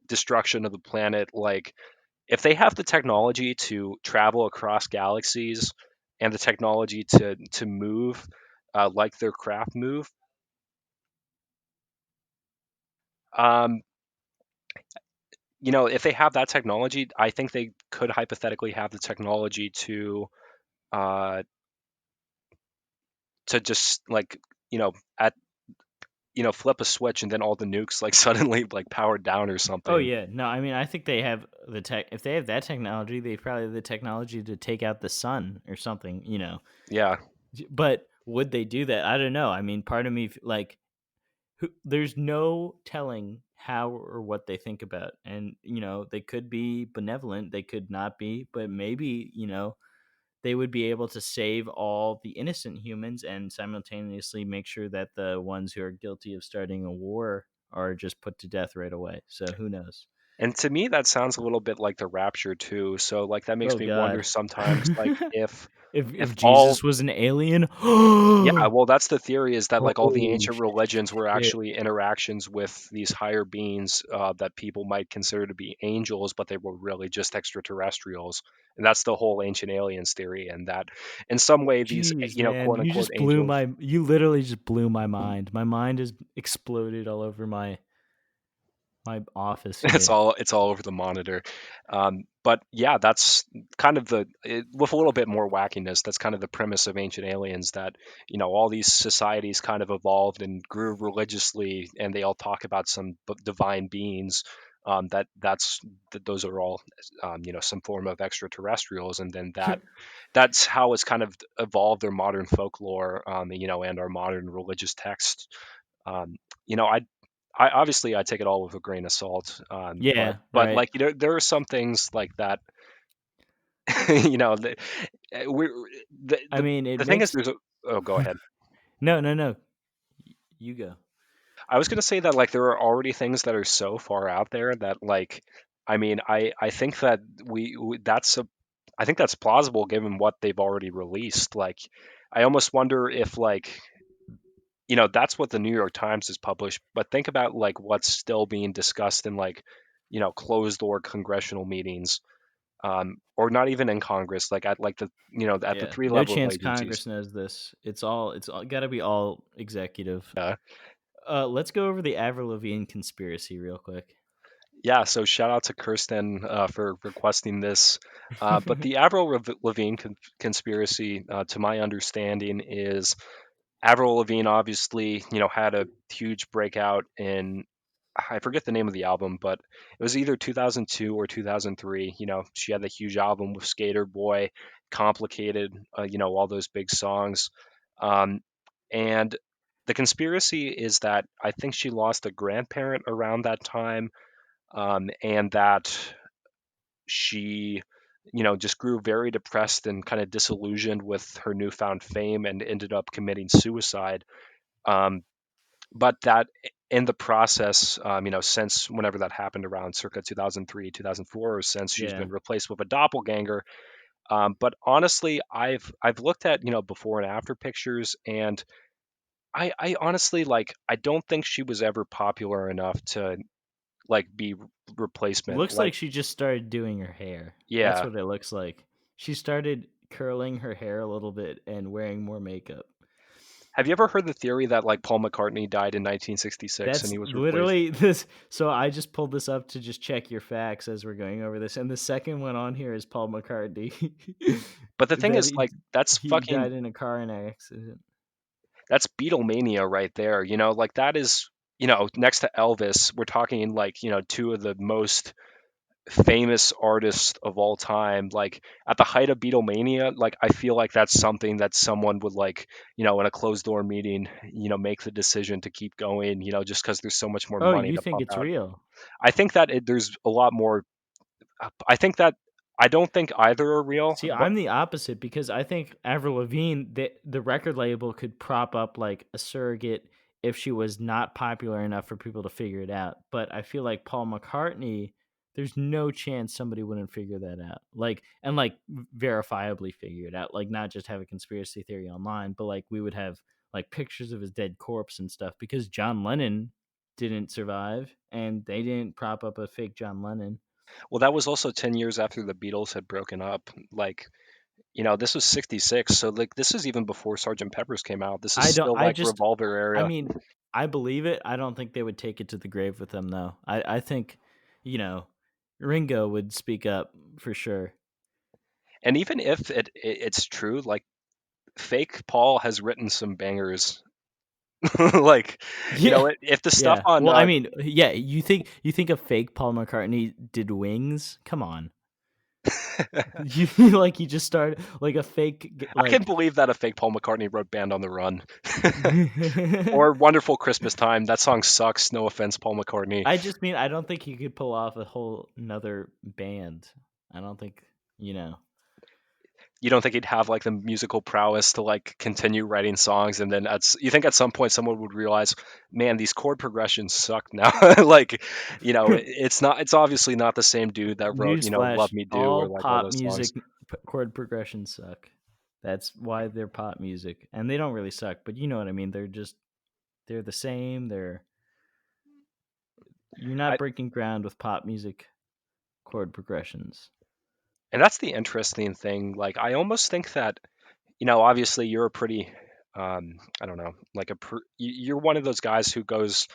destruction of the planet. Like if they have the technology to travel across galaxies and the technology to move, like their craft move, um, if they have that technology, I think they could hypothetically have the technology uh, to just like at flip a switch and then all the nukes like suddenly like powered down or Oh something. yeah, no, I mean, I think they have the tech. If they have that technology, they probably have the technology to take out the sun or something. Yeah, But would they do that? I don't know. I mean, part of me like, there's no telling how or what they think about, and they could be benevolent, they could not be, but maybe they would be able to save all the innocent humans and simultaneously make sure that the ones who are guilty of starting a war are just put to death right away. So who knows? and to me that sounds a little bit like the rapture too. So like that makes Oh me wonder God. sometimes like if if all Jesus was an alien. Yeah, well, that's the theory is that like all the Oh ancient religions were shit. actually interactions with these higher beings that people might consider to be angels, but they were really just extraterrestrials. And that's the whole ancient aliens theory, and that in some way these, Jeez, man, quote unquote angels, you literally just blew my mind. My mind has exploded all over my office here. it's all over the monitor. But yeah, that's kind of with a little bit more wackiness. That's kind of the premise of Ancient Aliens, that all these societies kind of evolved and grew religiously, and they all talk about some divine beings. That those are all some form of extraterrestrials, and then that's how it's kind of evolved their modern folklore, and our modern religious text. Um, I obviously I take it all with a grain of salt, but Yeah, right. like there are some things like that. you know, the, we're I mean, it the thing is, makes there's a oh, go ahead. no, no, no. You go. I was gonna say that like there are already things that are so far out there that like, I mean, I think that I think that's plausible given what they've already released. Like, I almost wonder if like that's what the New York Times has published, but think about like what's still being discussed in like closed door congressional meetings, or not even in Congress, like at like the at the Yeah, three no level chance agencies. Congress knows this. It's all got to be all executive. Yeah. Let's go over the Avril Lavigne conspiracy real quick. Yeah, so shout out to Kirsten for requesting this. But the Avril Lavigne conspiracy, to my understanding, is Avril Lavigne obviously, had a huge breakout in, I forget the name of the album, but it was either 2002 or 2003. She had the huge album with Skater Boy, Complicated, all those big songs. Um, and the conspiracy is that I think she lost a grandparent around that time, and that she just grew very depressed and kind of disillusioned with her newfound fame and ended up committing suicide. um, but that in the process, since whenever that happened around circa 2003 2004, or since, she's Yeah. been replaced with a doppelganger. But honestly, I've looked at before and after pictures, and I honestly, like, I don't think she was ever popular enough to like be replacement. Looks Like like she just started doing her hair. That's yeah. what it looks like. She started curling her hair a little bit and wearing more makeup. Have you ever heard the theory that like Paul McCartney died in 1966 and That's he was replaced? literally this. So I just pulled this up to just check your facts as we're going over this, and the second one on here is Paul McCartney. But the thing that is, like, he died in a car in an accident. that's Beatlemania right there. You know, like that is, you know, next to Elvis, we're talking like, you know, two of the most famous artists of all time. Like at the height of Beatlemania, like I feel like that's something that someone would like, you know, in a closed door meeting, you know, make the decision to keep going, you know, just because there's so much more Oh, money you to think pump it's out. real? I think that there's a lot more. I think that I don't think either are real, See, but I'm the opposite because I think Avril Lavigne, the record label could prop up like a surrogate if she was not popular enough for people to figure it out. But I feel like Paul McCartney, there's no chance somebody wouldn't figure that out. Like, and like verifiably figure it out. Like, not just have a conspiracy theory online, but like we would have like pictures of his dead corpse and stuff because John Lennon didn't survive and they didn't prop up a fake John Lennon. well, that was also 10 years after the Beatles had broken up. Like, you know, this was 66, so like this is even before Sergeant Pepper's came out. This is I don't. still I like just. Revolver I era. mean, I believe it. I don't think they would take it to the grave with them, though. I think, you know, Ringo would speak up for sure. And even if it's true, like fake Paul has written some bangers. Like, you Yeah, know, if the stuff yeah. on Well, I mean, yeah. You think a fake Paul McCartney did Wings? Come on. You like he just started like a fake I can like. believe that a fake Paul McCartney wrote Band on the Run or Wonderful Christmas Time. That song sucks. No offense, Paul McCartney. I just mean I don't think he could pull off a whole another band. I don't think you know. You don't think he'd have like the musical prowess to like continue writing songs, and then you think at some point someone would realize, man, these chord progressions suck now. Like, you know, it's not. It's obviously not the same dude that wrote, you know, Love Newsflash: Me Do or all like all pop those songs. music chord progressions suck. That's why they're pop music, and they don't really suck, but you know what I mean. They're the same. You're not I, breaking ground with pop music chord progressions. and that's the interesting thing. Like, I almost think that, you know, obviously you're a pretty, I don't know, like you're one of those guys who goes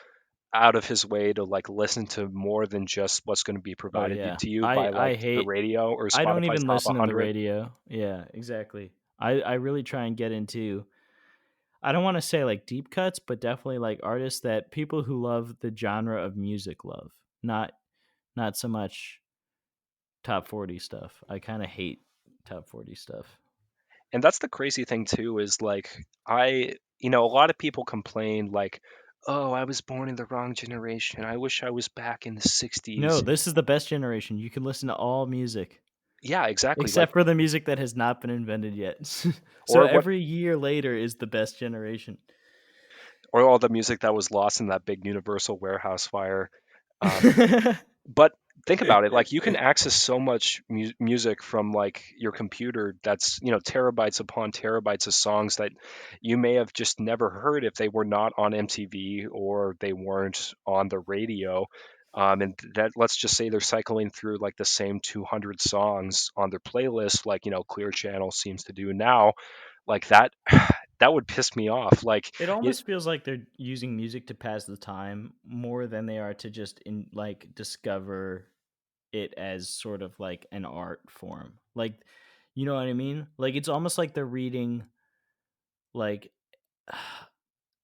out of his way to like listen to more than just what's going to be Oh provided yeah, to you I by I like the hate. radio or I don't Spotify's even top listen to the 100. radio. Yeah, exactly. I really try and get into. I don't want to say like deep cuts, but definitely like artists that people who love the genre of music love. Not so much top 40 stuff. I kind of hate top 40 stuff. And that's the crazy thing too is like you know, a lot of people complain like, "Oh, I was born in the wrong generation. I wish I was back in the No, 60s." this is the best generation. You can listen to all music Yeah, exactly. Like except for the music that has not been invented yet. So or what every year later is the best generation. or all the music that was lost in that big universal warehouse fire. Um, But think about it, like you can access so much music from like your computer that's, you know, terabytes upon terabytes of songs that you may have just never heard if they were not on MTV or they weren't on the radio. And that, let's just say they're cycling through like the same 200 songs on their playlist, like, you know, Clear Channel seems to do now. Like that, that would piss me off. Like, It it, almost feels like they're using music to pass the time more than they are to just like discover it as sort of like an art form. Like, you know what I mean? Like it's almost like they're reading like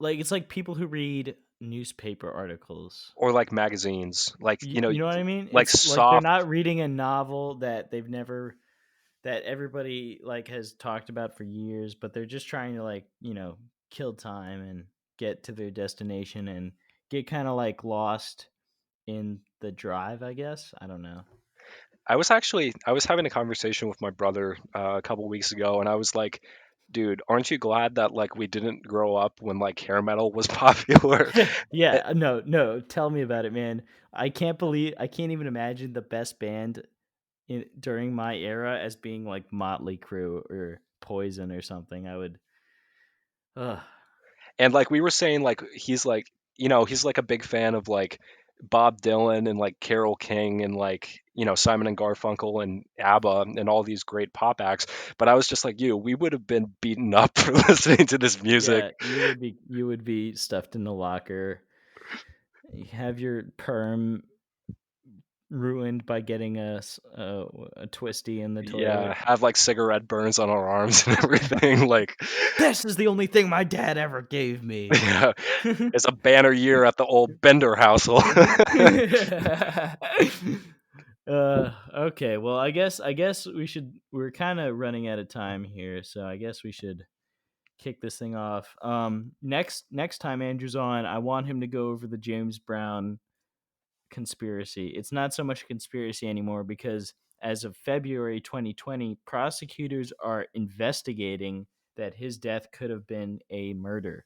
like it's like people who read newspaper articles. or like magazines, like, you know, You know what I mean? like It's like they're soft. not reading a novel that they've never that everybody like has talked about for years, but they're just trying to like, kill time and get to their destination and get kind of like lost in the drive, I guess. I don't know. I was having a conversation with my brother a couple weeks ago, and I was like, "Dude, aren't you glad that like we didn't grow up when like hair metal was popular?" Eh, Yeah, no, no, tell me about it, man. I can't even imagine the best band during my era as being like Motley Crue or Poison or something. I would ugh. And like we were saying, like he's like, you know, he's like a big fan of like Bob Dylan and like Carole King and like, Simon and Garfunkel and ABBA and all these great pop acts. But I was just like you, we would have been beaten up for listening to this music. Yeah, you would be stuffed in the locker. You have your perm ruined by getting a twisty in the Yeah, toilet. have like cigarette burns on our arms and everything. Like, This is the only thing my dad ever gave me. yeah, it's a banner year at the old Bender household. Okay, well, I guess we're kind of running out of time here, so I guess we should kick this thing off. Next time Andrew's on, I want him to go over the James Brown conspiracy. It's not so much a conspiracy anymore because as of February 2020, prosecutors are investigating that his death could have been a murder.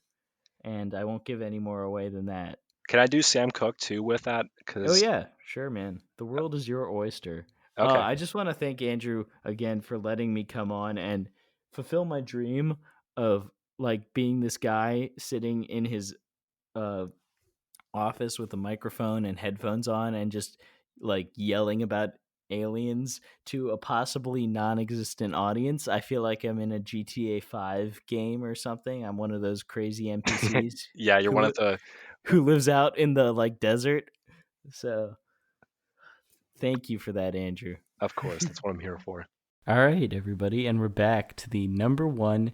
And I won't give any more away than that. Can I do Sam Cooke too with that? Oh Because, yeah, sure, man. The world is your oyster. okay. I just want to thank Andrew again for letting me come on and fulfill my dream of like being this guy sitting in his uh, office with a microphone and headphones on and just like yelling about aliens to a possibly non-existent audience. I feel like I'm in a GTA 5 game or something. I'm one of those crazy NPCs Yeah, you're one who of the, who lives out in the like desert. So thank you for that, Andrew. of course, that's what I'm here for. All right, everybody, and we're back to the number one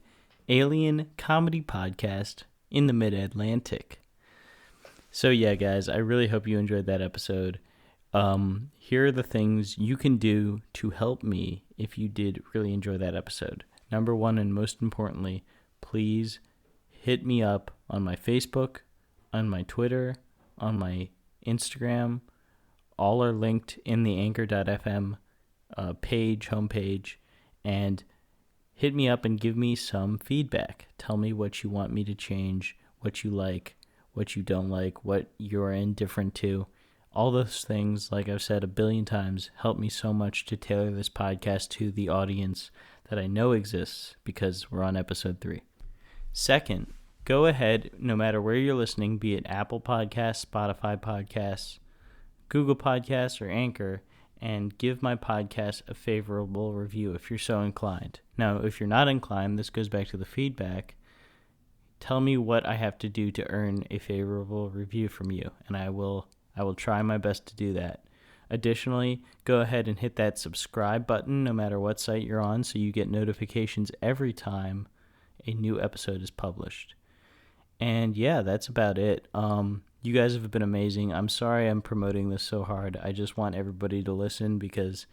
alien comedy podcast in the Mid-Atlantic. So yeah, guys, I really hope you enjoyed that episode. Here are the things you can do to help me if you did really enjoy that episode. Number one, and most importantly, please hit me up on my Facebook, on my Twitter, on my Instagram. All are linked in the anchor.fm homepage, and hit me up and give me some feedback. Tell me what you want me to change, what you like, what you don't like, what you're indifferent to. All those things, like I've said a billion times, help me so much to tailor this podcast to the audience that I know exists because we're on episode 3. Second, go ahead, no matter where you're listening, be it Apple Podcasts, Spotify Podcasts, Google Podcasts, or Anchor, and give my podcast a favorable review if you're so inclined. Now, if you're not inclined, this goes back to the feedback. Tell me what I have to do to earn a favorable review from you, and I will try my best to do that. Additionally, go ahead and hit that subscribe button no matter what site you're on so you get notifications every time a new episode is published. And yeah, that's about it. You guys have been amazing. I'm sorry I'm promoting this so hard. I just want everybody to listen because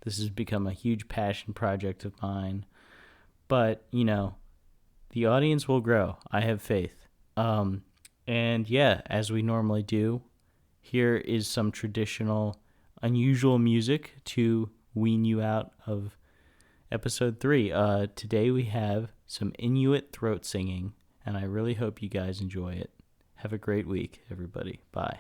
this has become a huge passion project of mine. But, the audience will grow. I have faith. And yeah, as we normally do, here is some traditional, unusual music to wean you out of episode 3. Today we have some Inuit throat singing, and I really hope you guys enjoy it. Have a great week, everybody. Bye.